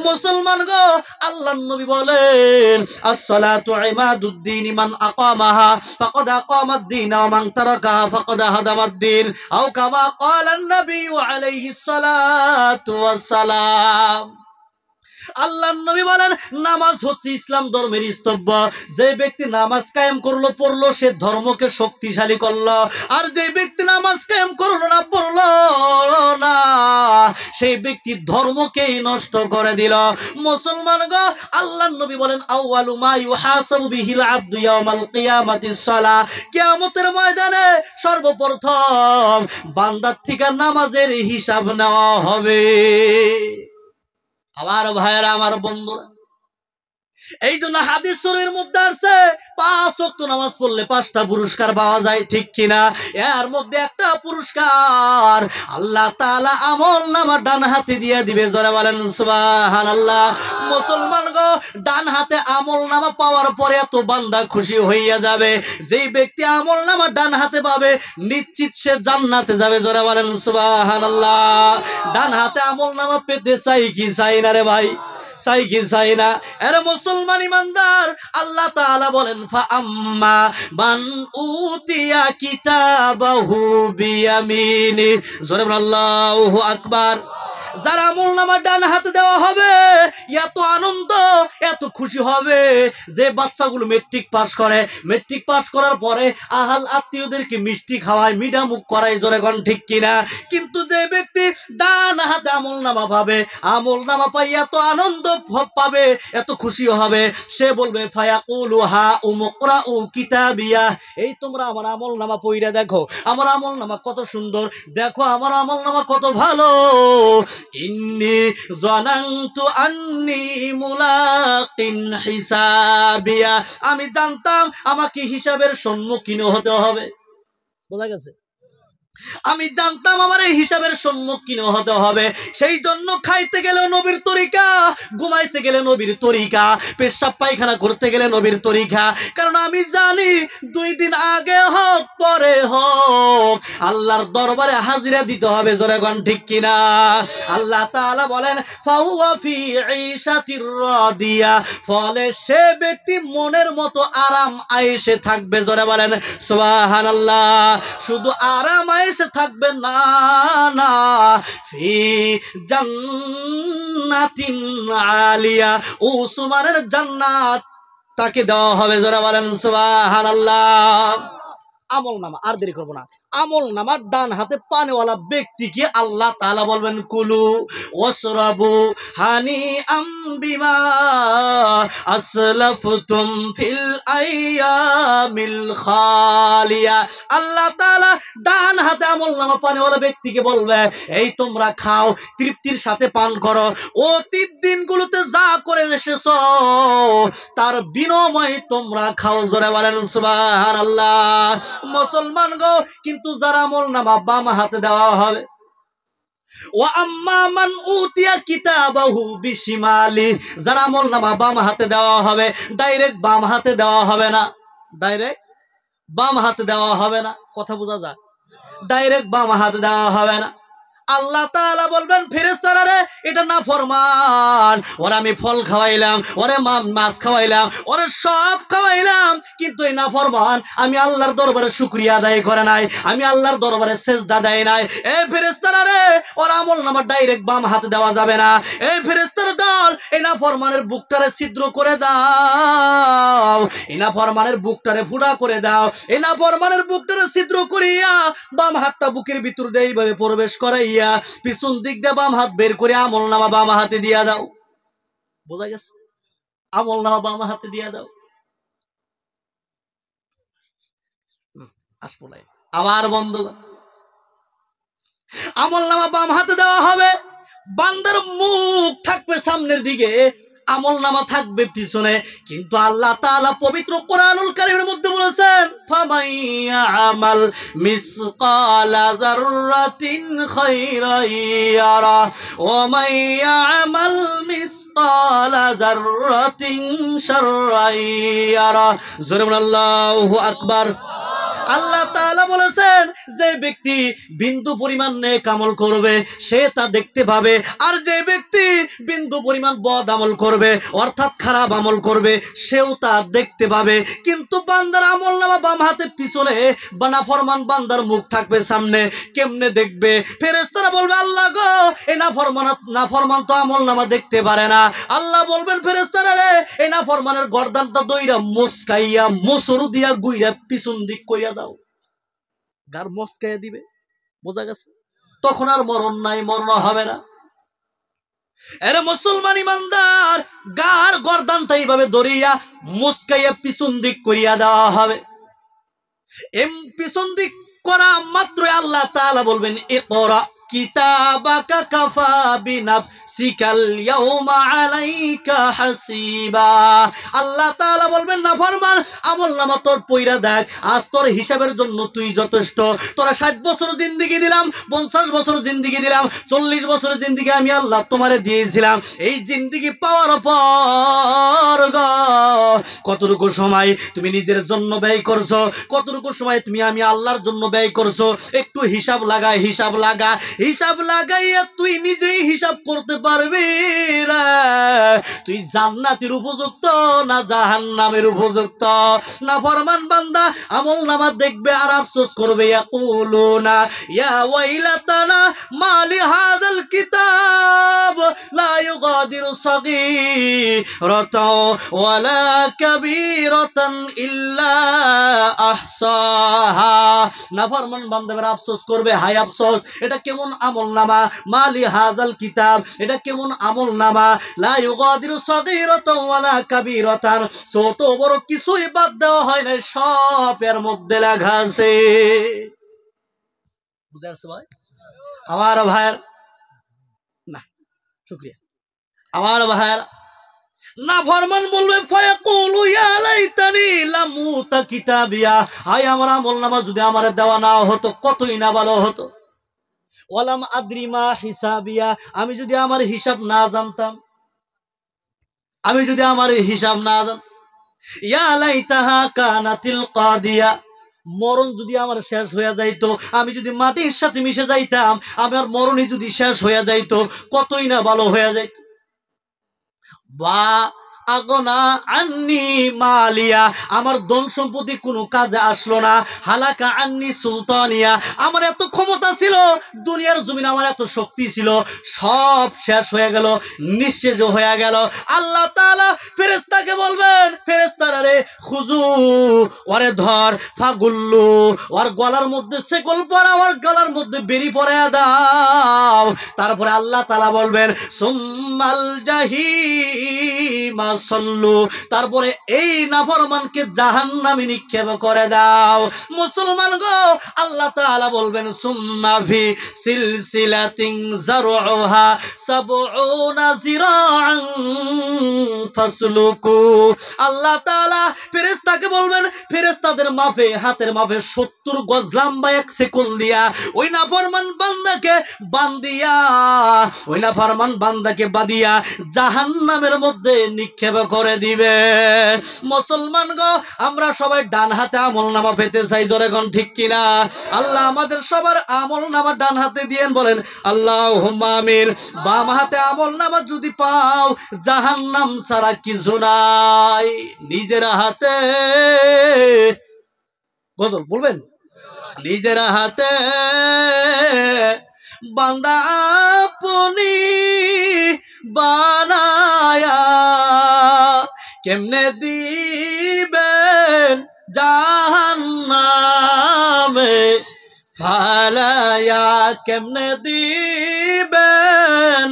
Speaker 1: মুসলমান গো, আল্লাহর নবী বলেন as-salatu imaduddin মান আকামাহা ফাকাদ আকামাদ-দ্বীন ওয়া মান তারাকাহা ফাকাদ হাদামাদ-দ্বীন আও কামা ক্বালা an-নবী আলাইহিস সালাতু ওয়াস সালাম। আল্লাহর নবী বলেন নামাজ হচ্ছে ইসলাম ধর্মের স্তম্ভ। যে ব্যক্তি নামাজ কায়েম করলো, পড়লো, সে ধর্মকে শক্তিশালী করলো। আর যে ব্যক্তি নামাজ কায়েম করলো না, পড়লো না, সেই ব্যক্তি ধর্মকেই নষ্ট করে দিল। মুসলমান গো, আল্লাহর নবী বলেন আউয়ালু মা ইউহাসাবু বিহিল আবদু ইয়াউমাল কিয়ামাতিস সালাহ। কিয়ামতের ময়দানে সর্বপ্রথম বান্দার থেকে নামাজের হিসাব নেওয়া হবে। আমার ভাইয়েরা, আমার বন্ধুরা, এই জন্য হাদিস শরীফের মধ্যে আছে 5 ওয়াক্ত নামাজ পড়লে 5টা পুরস্কার পাওয়া যায়, ঠিক কিনা? এর মধ্যে একটা পুরস্কার আল্লাহ তাআলা আমলনামা ডান হাতে দিয়ে দিবে। যারা বলেন সুবহানাল্লাহ। মুসলমান গো, ডান হাতে আমলনামা পাওয়ার পরে এত বান্দা খুশি হইয়া যাবে, যেই ব্যক্তি আমলনামা ডান হাতে পাবে নিশ্চিত সে জান্নাতে যাবে। যারা বলেন সুবহানাল্লাহ। ডান হাতে আমলনামা পেতে চাই কি চাই না রে ভাই? চাই কি চাই না? আরে মুসলমান ইমানদার, আল্লাহ তাআলা বলেন ফা আম্মা মান উতিয়া কিতাবাহু বিয়ামিনি। জোরে বলেন আল্লাহু আকবার। যার আমলনামা ডান হাতে দেওয়া হবে এত আনন্দ এত খুশি হবে যে বাচ্চাগুলো মেট্রিক পাস করে, মেট্রিক পাস করার পরে আহাল আত্মীয়দেরকে মিষ্টি খাওয়ায়, মিঠা মুখ করায়, জোরে কোন ঠিক কিনা। কিন্তু যে ব্যক্তি ডান হাতে আমলনামা পাবে, আমলনামা পাই এত আনন্দ পাবে, এত খুশি হবে, সে বলবে ফায়াকুলু হা উমকরাউ কিতাবিয়া, এই তোমরা আমার আমলনামা পড়ে দেখো, আমার আমলনামা কত সুন্দর, দেখো আমার আমলনামা কত ভালো। ইন্নী জানান্তু আন্নী মুলাকিন হিসাবিয়া, আমি জানতাম আমাকে হিসাবের সম্মুখীন হতে হবে। বোঝা গেছে? আমি জানতাম আমার এই হিসাবের সম্মুখীন হতে হবে, সেই জন্য খাইতে গেলে নবীর তরিকা, ঘুমাইতে গেলে নবীর তরিকা, পেশাব পায়খানা করতে গেলে নবীর তরিকা। কারণ আমি জানি 2 দিন আগে হোক পরে হোক আল্লাহর দরবারে হাজিরা দিতে হবে, জোরে কোন ঠিক কিনা। আল্লাহ তাআলা বলেন ফাহুয়া ফি ঈশাতির রাদিয়া, ফলে সে ব্যক্তি মনের মতো আরাম আয়েশে থাকবে, জোরে বলেন সুবহানাল্লাহ। শুধু আরাম এসে থাকবে না, না, ফি জান্নাতিন আলিয়া, উসমানের জান্নাত তাকে দেওয়া হবে, যারা বলেন সুবহানাল্লাহ। আমলনামা, আর দেরি করবো না, আমলনামার ডান হাতে পানেওয়ালা ব্যক্তিকে আল্লাহ তাআলা বলবেন কুলু ওয়াশরাবু হানিআম বিমা আসলাফতুম ফিল আইয়ামিল খালিয়া। আল্লাহ তাআলা ডান হাতে আমলনামা পানেওয়ালা ব্যক্তিকে বলবে এই তোমরা খাও, তৃপ্তির সাথে পান করো, অতীত দিনগুলোতে যা করে এসেছো তার বিনিময়ে তোমরা খাও, জোরে বলেন সুবহানাল্লাহ। মুসলমান গো, কিন্তু যারা আমলনামা বাম হাতে দেওয়া হবে, ওয়া আম্মা মান উতিয়া কিতাবাহু বিশিমালি, যারা আমলনামা বাম হাতে দেওয়া হবে, ডাইরেক্ট বাম হাতে দেওয়া হবে না, ডাইরেক্ট বাম হাতে দেওয়া হবে না, কথা বোঝা যায়? ডাইরেক্ট বাম হাতে দেওয়া হবে না। আল্লাহ তাআলা বলবেন ফেরেশতারা রে এটা না ফরমান, ওরে আমি ফল খাওয়াইলাম, ওরে মাছ খাওয়াইলাম, ওরে সব খাওয়াইলাম, কিন্তু এই না ফরমান আমি আল্লাহর দরবারে শুকরিয়া আদায় করে নাই, আমি আল্লাহর দরবারে সেজদা দেয় নাই। এই ফেরেশতারা রে ওর আমলনামা ডাইরেক্ট বাম হাতে দেওয়া যাবে না। এই ফেরেশতার দল এই না ফরমানের বুকটারে ছিদ্র করে দাও, এই না ফরমানের বুকটারে ফুটা করে দাও, এই না ফরমানের বুকটারে ছিদ্র করিয়া বাম হাতটা বুকের ভিতর দিয়ে এইভাবে প্রবেশ করাই পিছন দিক দিয়ে বাম হাত বের করে আমলনামা বাম হাতে দিয়া দাও। বোঝা গেছে? আমলনামা বাম হাতে দিয়া দাও। আমার বন্ধুগণ, আমলনামা বাম হাতে দেওয়া হবে, বান্দার মুখ থাকবে সামনের দিকে, আমলনামা থাকবে পিছনে। কিন্তু আল্লাহ তাআলা পবিত্র কোরআনুল কারীমের মধ্যে বলেছেন ফামাইয়ামাল মিসকালা যাররাতিন খায়রান ইয়ারা ওয়া মাইয়ামাল মিসকালা যাররাতিন শাররান ইয়ারা। জোরে বলেন আল্লাহু আকবার। আল্লাহ তাআলা বলেছেন যে ব্যক্তি বিন্দু পরিমাণ নেক আমল করবে সে তা দেখতে পাবে, আর যে ব্যক্তি বিন্দু পরিমাণ বদ আমল করবে অর্থাৎ খারাপ আমল করবে সেও তা দেখতে পাবে। কিন্তু বান্দার আমলনামা বাম হাতে পিছনে, নাফরমান বান্দার মুখ থাকবে সামনে, কেমনে দেখবে? ফেরেশতারা বলবে আল্লাহ গো এই নাফরমান তো আমলনামা দেখতে পারে না। আল্লাহ বলবেন ফেরেশতারা রে এই নাফরমানের গর্দানটা দইরা মুসকাইয়া মোসর দিয়া গুইরা পিছন দিক কইয়া দাও, গার মস্কাইয়া দিবে। বোঝা গেছে? তখন আর মরণ নাই, মরণ হবে না। এরে মুসলমান ইমানদার, গার গর্দানটা এইভাবে ধরিয়া মুসকাইয়া পিছন দিক করিয়া দেওয়া হবে। পিছন দিক করা মাত্র আল্লাহ তাআলা বলবেন ইকরা কিতাবাকা কাফা বিনাফসিকাল ইয়াউমা আলাইকা হাসিবা। আল্লাহ তাআলা বলবেন না ফরমান আমলনামা তোর পয়রা দেখ, আজ তোর হিসাবের জন্য তুই যথেষ্ট। তোরা 60 বছর জিন্দেগি দিলাম, 50 বছর জিন্দেগি দিলাম, 40 বছর জিন্দেগি আমি আল্লাহ তোমারে দিয়েছিলাম। এই জিন্দেগি পাওয়ার পর কতটুকু সময় তুমি নিজের জন্য ব্যয় করছো, কতটুকু সময় তুমি আমি আল্লাহর জন্য ব্যয় করছো, একটু হিসাব লাগা, হিসাব লাগা। হিসাব লাগাইয়া তুই নিজেই হিসাব করতে পারবি রে তুই জান্নাতের উপযুক্ত না জাহান্নামের উপযুক্ত। না ফরমান বান্দা আমল নামা দেখবে আর আফসোস করবে, ইয়াকুলুনা ইয়া ওয়াইলাতানা মালি হাযাল কিতাব লা ইউগাদিরু সাগীরাতাও ওয়ালা কাবীরাতান ইল্লা আহসাহা। না ফরমান বান্দা আফসোস করবে, হায় আফসোস, এটা কেমন আমল নামা, মালি হাযাল কিতাব, এটা কেমন আমল নামা, লা ইউগাদিরু সাগীরাতাও ওয়ালা কাবীরাতান, ছোট বড় কিছুই বাদ দেওয়া হয় না, সব এর মধ্যে লেখা আছে। বুঝা আছে ভাই? আমার ভাইয়ের না শুকরিয়া, আমার ভাইয়ের না ফরমান বলবে ফায়াকুলু ইয়া লাইতানি লাম উতা কিতাবিয়া, হায় আমার আমলনামা যদি আমারে দেওয়া না হতো কতই না ভালো হতো। ওয়ালাম আদ্রি মা হিসাবিয়া, আমি যদি আমার হিসাব না জানতাম, আমি যদি আমার হিসাব না জানতাম। ইয়া লাইতাহা কানাতিল কাদিয়া, মরণ যদি আমার শেষ হয়ে যাইতো, আমি যদি মাটির সাথে মিশে যাইতাম, আমার মরণই যদি শেষ হয়ে যাইতো কতই না ভালো হয়ে যাইত। বা আগনা আন্নি মালিয়া, আমার ধন সম্পত্তি কোনো কাজে আসলো না। হালাকা আন্নি সুলতানিয়া, আমার এত ক্ষমতা ছিল, দুনিয়ার জমিনে আমার এত শক্তি ছিল, সব শেষ হয়ে গেল, নিঃশেষ হয়ে গেল। আল্লাহ তাআলা ফেরেশতাকে বলবেন, ফেরেশতারা রে খুজু, ওরে ধর, ফাগুল্লু, ওর গলার মধ্যে শেকল পরা, ওর গলার মধ্যে বেরি পরে দাও। তারপরে আল্লাহ তাআলা বলবেন সুম্মাল জাহিমা সল্লু, তারপরে এই নাফরমানকে জাহান্নামে নিক্ষেপ করে দাও। মুসলমান গো, আল্লাহ তাআলা বলবেন সুম্মা ফি সিলসিলাতিন যারউহা সাবউনা যিরাআন ফাসলুকু, আল্লাহ তাআলা ফেরেশতাকে বলবেন, ফেরেশতাদের মাপে, হাতের মাপে 70 গজ লম্বা এক শিকল দিয়া ওই নাফরমান বান্দাকে বান্দিয়া, ওই নাফরমান বান্দাকে বাঁধিয়া জাহান্নামের মধ্যে নিক্ষেপ করে দিবে। মুসলমান গো, আমরা সবাই ডান হাতে আমল নামা পেতে চাই, জোরে কোন ঠিক কিনা? আল্লাহ আমাদের সবার আমল নামা ডান হাতে দিয়েন, বলেন আল্লাহুম্মা আমিন। বাম হাতে আমল নামা যদি পাও, জাহান্নাম ছাড়া কিছু নাই। নিজের হাতে গজল বলবেন, নিজের হাতে বান্দা আপনি বানায়া কেমনে দিবেন জাহান্নামে ফালায়া, কেমনে দিবেন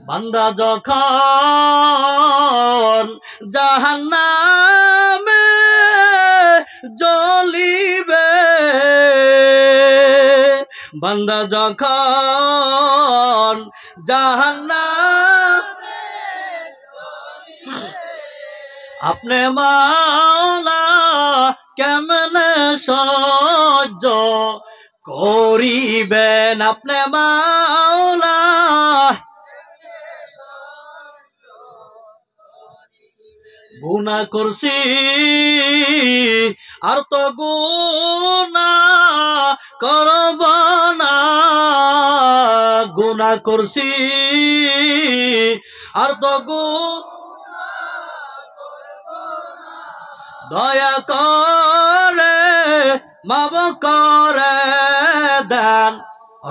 Speaker 1: বান্দা যখন জাহান্নামে জ্বলিবে, বান্দা যখন জাহান্নামে আপনি মাওলা কেমনে সহ্য করিবেন, আপনি মাওলা গুনাহ করছি আর তো গুনাহ করব না, গুনাহ করছি আর তো দয়া করে মাফ করে দেন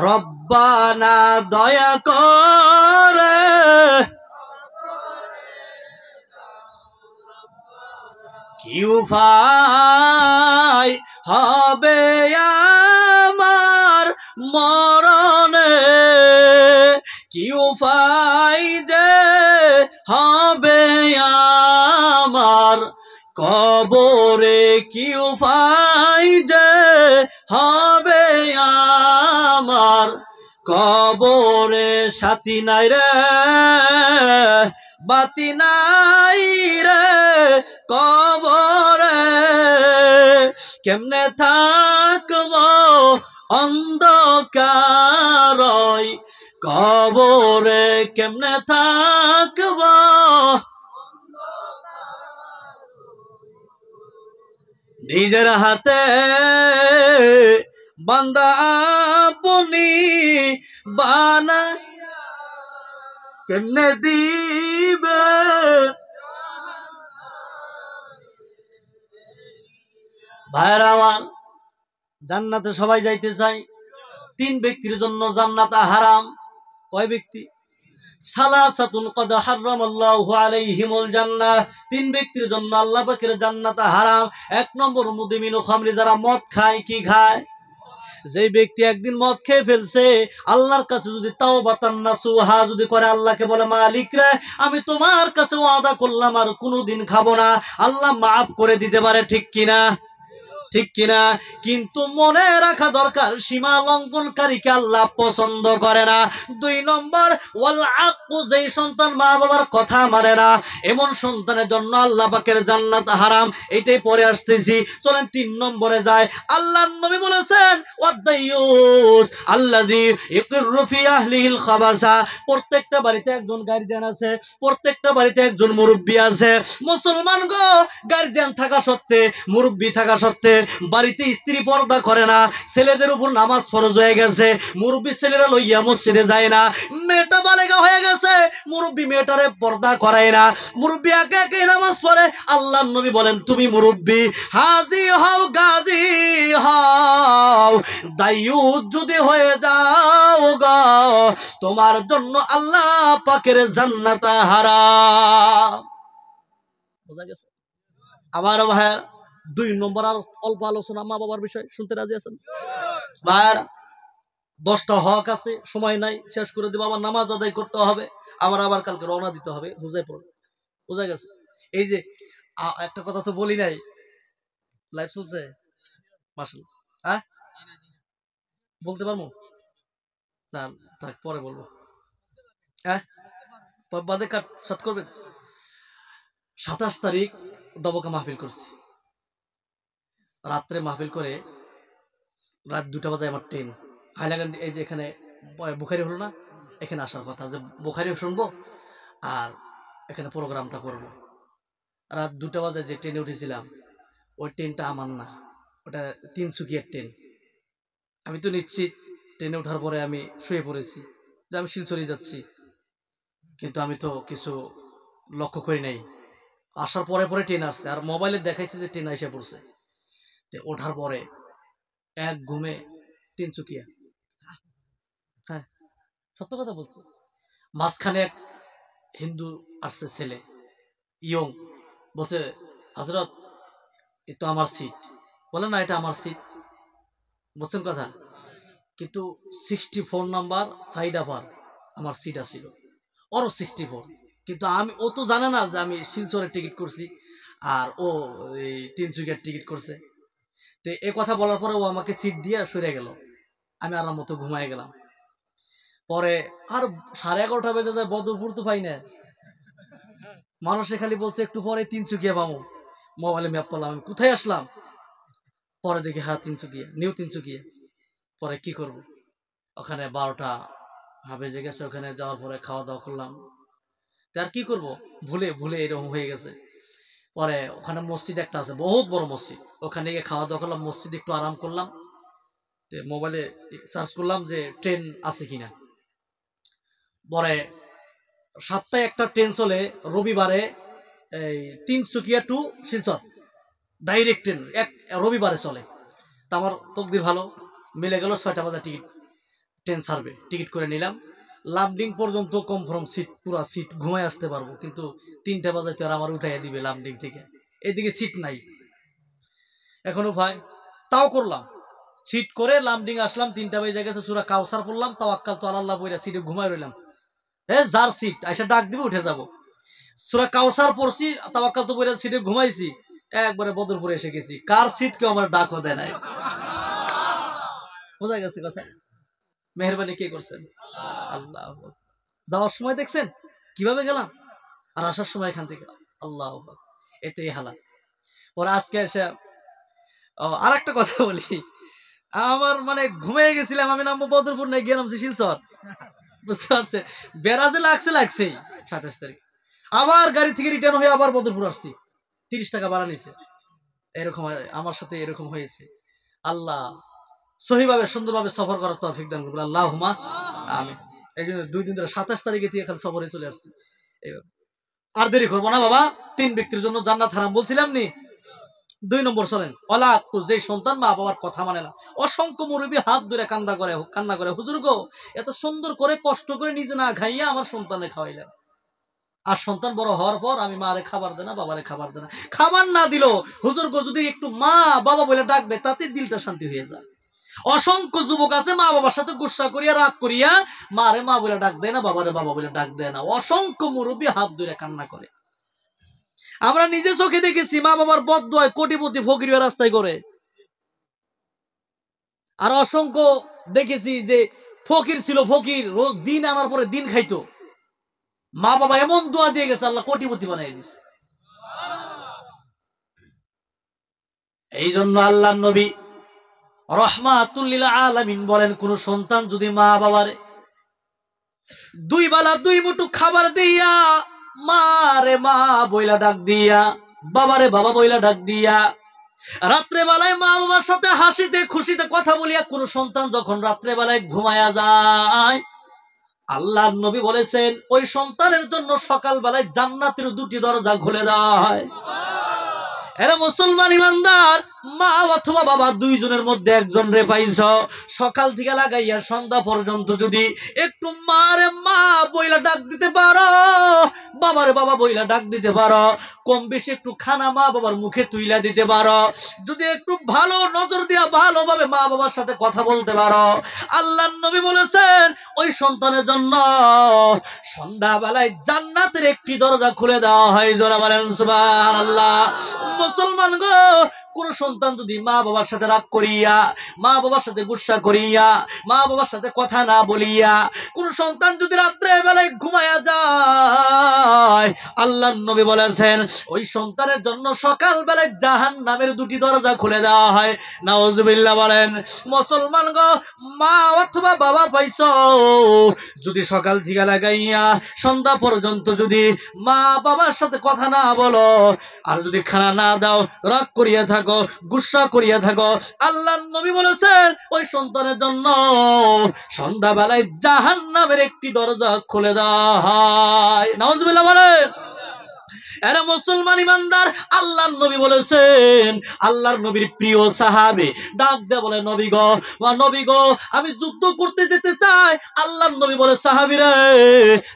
Speaker 1: রব্বানা, দয়া করে কি উপায় হবে আমার মরণে, কি উপায় যে হবে আমার কবরে, কি উপায় যে হবে আমার কবরে। সাথী নাই রে বাতি নাই রে কবরে, কেমনে থাকব অন্ধকার কবরে, কেমনে থাকব নিজের হাতে বান্দা আপনি বানা কেমনে দিবেন। ভাইরা আমার, জান্নাতে সবাই যাইতে চায়, তিন ব্যক্তির জন্য জান্নাত হারাম। কয় ব্যক্তি? সালাসাতুন কদ হারামাল্লাহু আলাইহিমুল জান্নাহ, তিন ব্যক্তির জন্য আল্লাহ পাকের জান্নাত হারাম। এক নম্বর মুদমিনু খামরি, যারা মদ খায়। কি খায়? যে ব্যক্তি একদিন মদ খেয়ে ফেলছে, আল্লাহর কাছে যদি তাওবাতান নাসুহা যদি করে, আল্লাহকে বলে মালিক রে আমি তোমার কাছে ওয়াদা করলাম আর কোনোদিন খাবো না, আল্লাহ মাফ করে দিতে পারে। ঠিক কিনা? ঠিক কিনা? কিন্তু মনে রাখা দরকার, সীমা লঙ্ঘনকারীকে আল্লাহ পছন্দ করে না। দুই নম্বর, ওয়াল আকু, যেই সন্তান মা বাবার কথা মানে না, এমন সন্তানের জন্য আল্লাহ পাকের জান্নাত হারাম। এটাই পরে আসতেছি, চলেন তিন নম্বরে যায়। আল্লাহর নবী বলেছেন ওয়াদাইয়ুস আল্লাযী ইকিরু ফি আহলিহিল খাবাসা, প্রত্যেকটা বাড়িতে একজন গার্জিয়ান আছে, প্রত্যেকটা বাড়িতে একজন মুরব্বি আছে। মুসলমান গো, গার্জিয়ান থাকা সত্ত্বে, মুরব্বি থাকা সত্ত্বে বাড়িতে স্ত্রী পর্দা করে না, ছেলেদের উপর নামাজ ফরজ হয়ে গেছে, মুরব্বী ছেলেরা লইয়া মসজিদে যায় না। মেয়েটা বালেগা হয়ে গেছে, মুরব্বী মেয়েটারে পর্দা করায় না, মুরব্বী একে একে নামাজ পড়ে। আল্লাহর নবী বলেন তুমি মুরব্বী, হাজি হও গাজী হও, দায়ুত যদি হয়ে যাও গো, তোমার জন্য আল্লাহ পাকের জান্নাত হারাম। বোঝা গেছে? আমার ভাইয়ের দুই নম্বর আর অল্প আলোচনা মা বাবার বিষয়, শুনতে রাজি আছেন ভাইয়ের? 10টা হক আছে, সময় নাই, শেষ করে দেবো। আবার নামাজ আদায় করতে হবে, আবার কালকে রওনা দিতে হবে, হুজাই পড়বে। বোঝা গেছে? এই যে একটা কথা তো বলি নাই, লাইভ চলছে মাশাআল্লাহ। হ্যাঁ, বলতে পারবো না, থাক পরে বলবো। হ্যাঁ, বাদে কাট সাত করবেন। 27 তারিখ ডবকা মাহফিল করছি, রাত্রে মাহফিল করে রাত 2টা বাজে আমার ট্রেন হাইলাকান্দি, এই যে এখানে বুখারি হলো না, এখানে আসার কথা, যে বুখারিও শুনবো আর এখানে প্রোগ্রামটা করব। রাত 2টা বাজে যে ট্রেনে উঠেছিলাম, ওই ট্রেনটা আমার না, ওটা তিনসুকিয়ার ট্রেন। আমি তো নিশ্চিত ট্রেনে ওঠার পরে আমি শুয়ে পড়েছি যে আমি শিলচরে যাচ্ছি, কিন্তু আমি তো কিছু লক্ষ্য করি নাই। আসার পরে পরে ট্রেন আসছে, আর মোবাইলে দেখাইছে যে ট্রেন এসে পড়ছে। তো ওঠার পরে এক ঘুমে তিনসুকিয়া। হ্যাঁ, সত্য কথা বলছি। মাঝখানে এক হিন্দু আসছে ছেলে, ইয়ং, বলছে হযরত এ তো আমার সিট। বলে না এটা আমার সিট, বুঝছেন কথা? কিন্তু 64 নাম্বার সাইড আফার আমার সিট আসছিল, ওরও 64। কিন্তু ও তো জানে না যে আমি শিলচরের টিকিট করছি আর ও এই তিনসুকিয়ার টিকিট করছে। তো এ কথা বলার পরে ও আমাকে সিট দিয়ে সরে গেল, আমি আর মতো ঘুমায় গেলাম। পরে আর 11:30 বেজে যায়, বদরপুর তো পাই না, মানুষে খালি বলছে একটু পরে তিনসুকিয়া পাবো। মোবাইলে ম্যাপ করলাম, আমি কোথায় আসলাম, পরে দেখি হ্যাঁ তিনসুকিয়া, নিউ তিনসুকিয়া। পরে কি করব, ওখানে 12টা বেজে গেছে। ওখানে যাওয়ার পরে খাওয়া দাওয়া করলাম, আর কি করব, ভুলে ভুলে এরকম হয়ে গেছে। পরে ওখানে মসজিদ একটা আছে, বহুত বড় মসজিদ, ওখানে গিয়ে খাওয়া দাওয়া করলাম, মসজিদ একটু আরাম করলাম। তো মোবাইলে সার্চ করলাম যে ট্রেন আছে কিনা। পরে সপ্তাহে একটা ট্রেন চলে রবিবারে, এই Tinsukia to Silchar direct train, এক রবিবারে চলে। তা আমার তকদির ভালো, মিলে গেল 6টা বাজে টিকিট, ট্রেন ছাড়বে, টিকিট করে নিলাম। লামডিং পর্যন্ত কনফার্ম সিট, পুরা সিট, ঘুমায় আসতে পারবো। কিন্তু 3টা বাজাইতে আর আমার উঠাইয়া দিবে লামডিং থেকে, এদিকে সিট নাই। এখনো ভাই তাও করলাম, সিট করে লামডিং আসলাম, 3টা বেজে গেছে, সূরা কাউসার পড়লাম, তাওয়াক্কাল তু আলাল্লাহ পড়া সিটে ঘুমায় রইলাম। যার সিট আইসা ডাক দিবে, উঠে যাব। সূরা কাউসার পড়ছি, তাওয়াক্কাল তু পড়া সিটে ঘুমাইছি, একবারে বদরপুরে এসে গেছি। কার সিট কেউ আমার ডাকও দেয় নাই। বোঝা গেছে কথা? মেহেরবানি কে করছেন? আল্লাহ। যাওয়ার সময় দেখছেন কিভাবে গেলাম, আর আসার সময় এখান থেকে আল্লাহ, এতেই হালা। পরে আজকে এসে আর একটা কথা বলি, আমার মানে ঘুমিয়ে গেছিলাম, আমি নামবো বদরপুর, নাই গিয়ে নামছি শিলচর। বুঝতে পারছে? বেড়াজে লাগছেই 27 তারিখ। আবার গাড়ি থেকে রিটার্ন হয়ে আবার বদরপুর আসছি, 30 টাকা ভাড়া নিছে। এরকম আমার সাথে এরকম হয়েছে। আল্লাহ সহিভাবে সুন্দরভাবে সফর করার তৌফিক দান করুন, আল্লাহুম্মা আমিন। এই জন্য 2 দিন ধরে 27 তারিখে দিয়ে এখানে সফরে চলে আসছি। আর দেরি করবো না বাবা, 3 ব্যক্তির জন্য জান্নাত হারাম বলছিলাম নি। 2 নম্বর চলেন, অলাক্কু, যে সন্তান মা বাবার কথা মানে না। অসংখ্য মুরব্বী হাত ধরে কান্না করে, হুজুর গো এত সুন্দর করে কষ্ট করে নিজে না খাইয়া আমার সন্তানে খাওয়াইলেন, আর সন্তান বড় হওয়ার পর আমি মারে খাবার দেনা, বাবারে খাবার দেনা। খাবার না দিল হুজুর গো যদি একটু মা বাবা বলে ডাক দেয় তাতে দিলটা শান্তি হয়ে যায়। অসংখ্য যুবক আছে মা বাবার সাথে গুসা করিয়া রাগ করিয়া মারে মা বলে ডাক দেয় না, বাবারে বাবা বলে ডাক দেয় না। অসংখ্য মুরব্বী হাত ধরে কান্না করে। আমরা নিজে চোখে দেখেছি মা বাবার বদদোয়ায় কোটিপতি ফকির হয়ে রাস্তায় করে। আর অসংখ্য দেখেছি যে ফকির ছিল, ফকির রোজ দিন আনার পরে দিন খাইতো, মা বাবা এমন দোয়া দিয়ে গেছে আল্লাহ কোটিপতি বানাই দিছে। এই জন্য আল্লাহ নবী রাহমাতুল লিল আলামিন বলেন, কোন সন্তান যদি মা বাবারে 2 বেলা 2 মুঠো খাবার দিয়া, মারে মা বইলা ডাক দিয়া, বাবারে বাবা বইলা ডাক দিয়া, রাত্রে বেলায় মা বাবার সাথে হাসিতে খুশিতে কথা বলিয়া কোন সন্তান যখন রাত্রে বেলায় ঘুমায়া যায়, আল্লাহর নবী বলেছেন ওই সন্তানের জন্য সকাল বেলায় জান্নাতের 2টি দরজা খুলে দেওয়া হয়। এরা মুসলমান ইমানদার, মা অথবা বাবা 2 জনের মধ্যে একজন রে পাইছ, সকাল থেকে লাগাইয়া সন্ধ্যা পর্যন্ত যদি একটু মারে মা বইলা ডাক দিতে পারো, বাবারে বাবা বইলা ডাক দিতে পারো, কম বেশি একটু খানা মা বাবার মুখে তুইলা দিতে পারো, যদি একটু ভালো নজর দিয়া ভালোভাবে মা বাবার সাথে কথা বলতে পারো, আল্লাহর নবী বলেছেন ওই সন্তানের জন্য সন্ধ্যাবেলায় জান্নাতের 1টি দরজা খুলে দেওয়া হয়। যারা বলেন সুবহানাল্লাহ। মুসলমান গো, কোন সন্তান যদি মা বাবার সাথে রাগ করিয়া, মা বাবার সাথে গুসা করিয়া, মা বাবার সাথে কথা না বলিয়া কোন সন্তান যদি রাত্রে বেলায় ঘুমায়া যায়, আল্লাহর নবী বলেছেন ওই সন্তানের জন্য সকাল বেলায় জাহান্নামের 2টি দরজা খুলে দেওয়া হয়। নাউজুবিল্লাহ বলেন। মুসলমান গো, মা অথবা বাবা পাইছো, যদি সকাল থেকে লাগাইয়া সন্ধ্যা পর্যন্ত যদি মা বাবার সাথে কথা না বলো, আর যদি খানা না দাও, রাগ করিয়া থাকো, গুসা করিয়া থাকো, আল্লাহর নবী বলেছেন ওই সন্তানের জন্য সন্ধ্যাবেলায় জাহান্নামের 1টি দরজা খুলে দেওয়া হয়। নাউজুবিল্লাহ বলেন। এরা মুসলমান ইমানদার, আল্লাহর নবী বলেছেন, আল্লাহর নবীর প্রিয় সাহাবী ডাক দেয়া বলে, নবী গো আমি যুদ্ধ করতে যেতে চাই। আল্লাহর নবী বলে, সাহাবী রে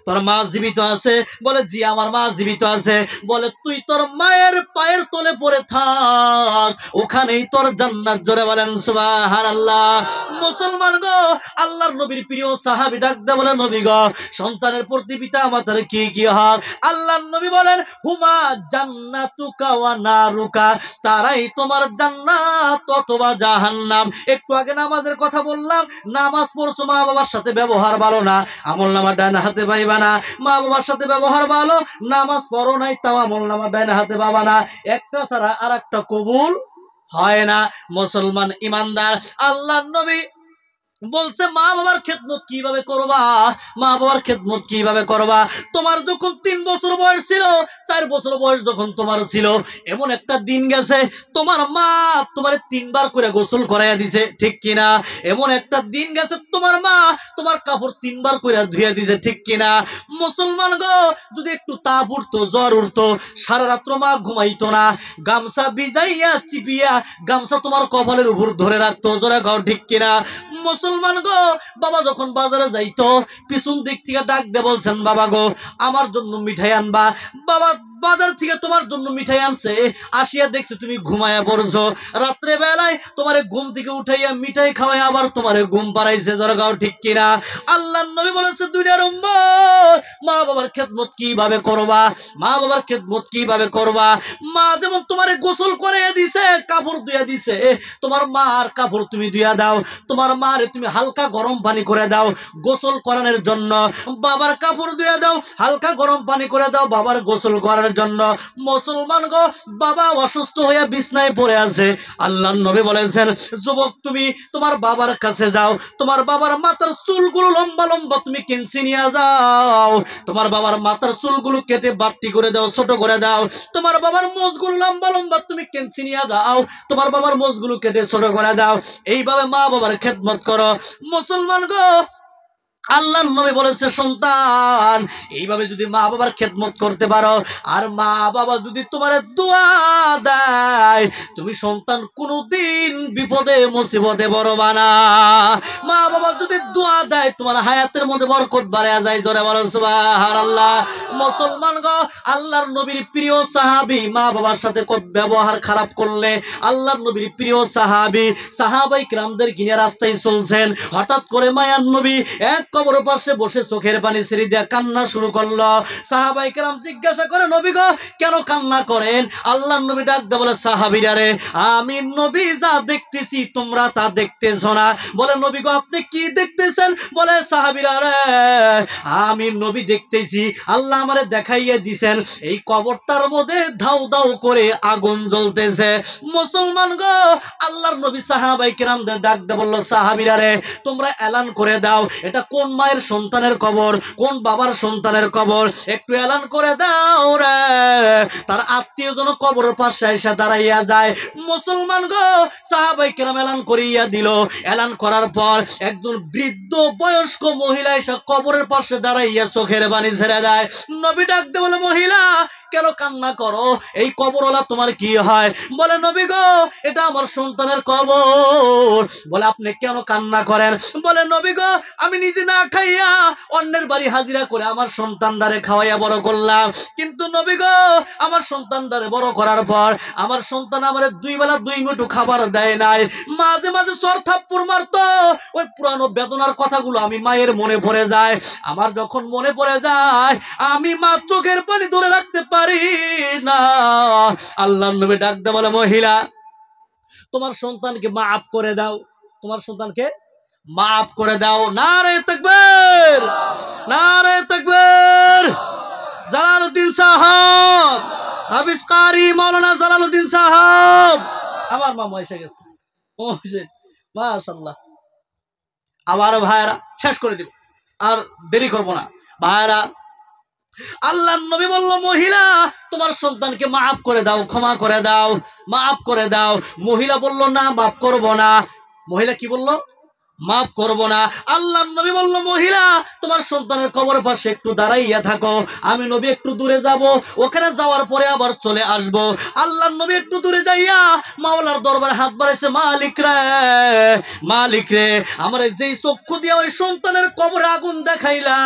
Speaker 1: তোর মা জীবিত আছে? বলে, জি আমার মা জীবিত আছে। বলে, তুই তোর মায়ের পায়ের তলে পড়ে থাক, ওখানেই তোর জান্নাত। জোরে বলেন সুবহানাল্লাহ। মুসলমান গো, আল্লাহর নবীর প্রিয় সাহাবী ডাক দেয়া বলে, নবী গো সন্তানের প্রতি পিতা মাতার কি কি হক? আল্লাহর নবী বলেন, হুমা জান্নাতুকা ওয়া নারুকা, তারাই তোমার জান্নাত অথবা জাহান্নাম। একটু আগে নামাজের কথা বললাম, নামাজ পড়ছো, মা বাবার সাথে ব্যবহার ভালো না, আমলনামা ডান হাতে পাইবা না। মা বাবার সাথে ব্যবহার ভালো, নামাজ পড়ো নাই, তাও আমলনামা ডান হাতে পাবা না। একটা ছাড়া আরেকটা কবুল হয় না। মুসলমান ইমানদার, আল্লাহর নবী বলছে মা বাবার খেদমত কিভাবে করবা, মা বাবার খেদমত কিভাবে করবা। তোমার যখন 3 বছর বয়স ছিল, 4 বছর বয়স যখন তোমার ছিল, এমন একটা দিন গেছে তোমার মা তোমার 3 বার করে গোসল করাইয়া দিছে, ঠিক কিনা? এমন একটা দিন গেছে তোমার মা তোমার কাপড় 3 বার করে ধুইয়া দিছে, ঠিক কিনা? মুসলমান গো, যদি একটু তাপ উঠতো, জ্বর উঠতো, সারা রাত্র মা ঘুমাইতো না, গামছা ভিজাইয়া চিপিয়া গামছা তোমার কপালের উপর ধরে রাখতো। জোরে গাও, ঠিক কিনা? মুসলমান গো, বাবা যখন বাজারে যাইতো, পিছন দিক থেকে ডাক দিয়ে বলছেন, বাবা গো আমার জন্য মিঠাই আনবা। বাবা বাজার থেকে তোমার জন্য মিঠাই আনছে, আসিয়া দেখছে তুমি ঘুমায়া পড়ছো। রাত্রে বেলায় তোমারে ঘুম থেকে উঠাইয়া মিঠাই খাওয়াই আবার তোমারে ঘুম পাড়াইছে। জোরে গাও, ঠিক কিনা? আল্লাহর নবী বলেছে, দুনিয়ার উম্মত, মা বাবার খেদমত কিভাবে করবা, মা বাবার খেদমত কিভাবে করবা। মা যেমন তোমারে গোসল করে দিছে, কাপড় ধুইয়া দিছে, তোমার মার কাপড় তুমি ধুইয়া দাও। তোমার মারে তুমি হালকা গরম পানি করে দাও গোসল করানোর জন্য, বাবার কাপড় ধুইয়া দাও, হালকা গরম পানি করে দাও বাবার গোসল করার খেদমতের জন্য। মুসলমান গো, বাবা অসুস্থ হয়ে বিছনায় পড়ে আছে। আল্লাহর নবী বলেছেন, যুবক তুমি তোমার বাবার কাছে যাও, তোমার বাবার মাথার চুলগুলো লম্বা লম্বা তুমি কেঁচে নিয়ে যাও, তোমার বাবার মাথার চুলগুলো কেটে বাট্টি করে দাও, ছোট করে দাও, তোমার বাবার মোজগুলো লম্বা লম্বা তুমি কেঁচে নিয়ে যাও, তোমার বাবার মোজগুলো কেটে ছোট করে দাও। এইভাবে মা বাবার খেদমত করো। মুসলমান গো, আল্লাহর নবী বলেছে, সন্তান এইভাবে যদি মা বাবার খেদমত করতে পারো, আর মা বাবা যদি তোমার দোয়া দেয়, তুমি সন্তান কোনোদিন বিপদে মুসিবতে পড়বা না। মা বাবা যদি দোয়া দেয়, তোমার হায়াতের মধ্যে বরকত বাড়ে যায়। জোরে বলো সুবহানাল্লাহ। মুসলমান গো, আল্লাহর নবীর প্রিয় সাহাবী মা বাবার সাথে ব্যবহার খারাপ করলে, আল্লাহর নবীর প্রিয় সাহাবী সাহাবায়ে কিরামদের কিনে রাস্তায় চলছেন, হঠাৎ করে মায়ার নবী এক কবর পাশে বসে চোখের পানি ছেড়ে দিয়ে কান্না শুরু করলো। সাহাবায়ে কেরাম জিজ্ঞাসা করে, নবী গো কেন কান্না করেন? আল্লাহর নবী ডাক দিয়ে বলে, সাহাবীরা রে, আমি নবী যা দেখতেছি তোমরা তা দেখতেছ না। বলে, নবী গো আপনি কি দেখতেছেন? বলে, সাহাবীরা রে, আমি নবী দেখতেছি, আল্লাহ আমারে দেখাইয়া দিছেন এই কবরটার মধ্যে ধাউ ধাউ করে আগুন জ্বলতেছে। মুসলমান গো, আল্লাহর নবী সাহাবায়ে কেরামদের ডাক দিয়ে বলল, সাহাবীরা রে, তোমরা এলান করে দাও, এটা কোন মায়ের সন্তানের কবর, কোন বাবার সন্তানের কবর, একটু এলান করে দাও রে। তার আত্মীয় জন কবরের পাশে এসে দাঁড়াইয়া যায়। মুসলমান গো, সাহাবায়ে কেরাম এলান করিয়া দিল। এলান করার পর একজন বৃদ্ধ বয়স্ক মহিলা এসে কবরের পাশে দাঁড়াইয়া চোখের পানি ছেড়ে দেয়। নবী ডাক দিয়ে বলে, মহিলা কেন কান্না করো? এই কবরওয়ালা তোমার কি হয়? বলে, নবী গো এটা আমার সন্তানের কবর। বলে, আপনি কেন কান্না করেন? বলে, নবী গো আমি নিজে না খাইয়া অন্যের বাড়ি হাজিরা করে আমার সন্তানদারে খাওয়াইয়া বড় করলাম, কিন্তু নবী গো আমার সন্তানদারে বড় করার পর আমার সন্তান আমার 2 বেলা 2 মুঠো খাবার দেয় নাই, মাঝে মাঝে চর থাপ্পড় মারতো। ওই পুরানো বেদনার কথাগুলো আমি মায়ের মনে পড়ে যায়। আমার যখন মনে পড়ে যায়, আমি মা চোখের পানি ধরে রাখতে পারি না। আল্লাহর নবী ডাক দিয়ে বলে, মহিলা তোমার সন্তানকে মাফ করে দাও, তোমার সন্তানকে মাফ করে দাও। নারে তাকবীর, নারে তাকবীর। জালালউদ্দিন সাহেব, হাফিজ কারি মাওলানা জালালউদ্দিন সাহেব, আমার মামা এসে গেছে। মাশাআল্লাহ। আবার ভাইরা শেষ করে দিব, আর দেরি করব না। ভাইরা, আল্লাহর নবী বলল, মহিলা তোমার সন্তানকে মাফ করে দাও, ক্ষমা করে দাও, মাফ করে দাও। মহিলা বলল, না মাফ করব না। মহিলা কি বলল? মাফ করব না। আল্লাহর নবী বলল, মহিলা তোমার সন্তানের কবরের পাশে একটু দাঁড়াইয়া থাকো, আমি নবী একটু দূরে যাব, ওখানে যাওয়ার পরে আবার চলে আসব। আল্লাহর নবী একটু দূরে যাইয়া মাওলার দরবারে হাত বাড়াইছে, মালিক রে, মালিক রে, আমার যেই চক্ষু দিয়ে ওই সন্তানের কবরে আগুন দেখাইলা,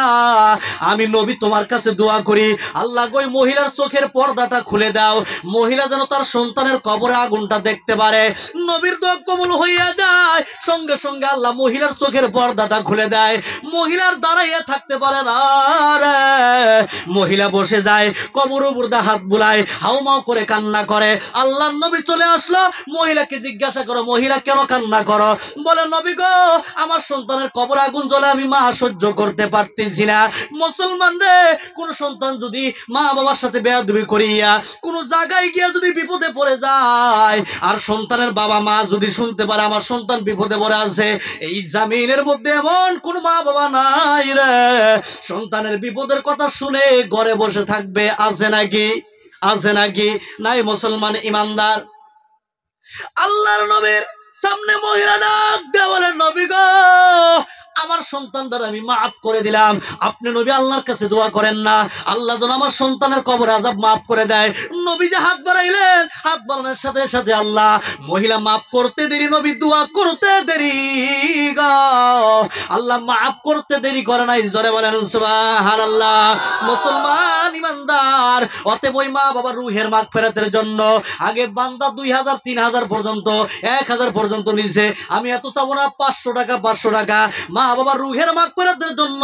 Speaker 1: আমি নবী তোমার কাছে দোয়া করি, আল্লাহ গো মহিলার চোখের পর্দাটা খুলে দাও, মহিলা যেন তার সন্তানের কবরে আগুনটা দেখতে পারে। নবীর দোয়া কবুল হইয়া যায়। সঙ্গে সঙ্গে আল্লাহ মহিলার চোখের পর্দাটা খুলে দেয়। মহিলার দাঁড়াইয়া থাকতে পারে না রে, মহিলা বসে যায়, কবর উপর হাত বুলায়, হাউমাউ করে কান্না করে। আল্লাহর নবী চলে আসলো। মহিলাকে জিজ্ঞাসা করো, মহিলা কেন কান্না করো? বলে, নবী গো আমার সন্তানের কবর আগুন জ্বলে আমি মা সহ্য করতে পারতেছি না। মুসলমান রে, কোন সন্তান যদি মা বাবার সাথে বেয়াদবি করিয়া কোন জায়গায় গিয়া যদি বিপদে পড়ে যায়, আর সন্তানের বাবা মা যদি শুনতে পারে আমার সন্তান বিপদে পড়ে আছে, এই জামিনের মধ্যে এমন কোন মা বাবা নাই রে সন্তানের বিপদের কথা শুনে ঘরে বসে থাকবে। আছে নাকি? আছে নাকি? নাই। মুসলমান ইমানদার, আল্লাহর নবীর সামনে মহিলা ডাক দেয়া বলে, নবী গো আমার সন্তানদের আমি মাফ করে দিলাম, আপনি নবী আল্লাহর কাছে দোয়া করেন না আল্লাহ যেন আমার সন্তানের কবর আযাব মাফ করে দেয়। নবী যে হাত বাড়াইলেন, হাত বাড়ানোর সাথে সাথে আল্লাহ মহিলা মাফ করতে দেরি, নবী দোয়া করতে দেরি গো, আল্লাহ মাফ করতে দেরি করে নাই। জোরে বলেন সুবহানাল্লাহ। মুসলমান ইমানদার, অতএব ওই মা বাবার রূহের মাগফিরাতের জন্য আগে বান্দা 2000 3000 পর্যন্ত 1000 পর্যন্ত নিছে। আমি এত চাবো না, 500 টাকা 500 টাকা মা বাবার রূহের মাগফিরাতের জন্য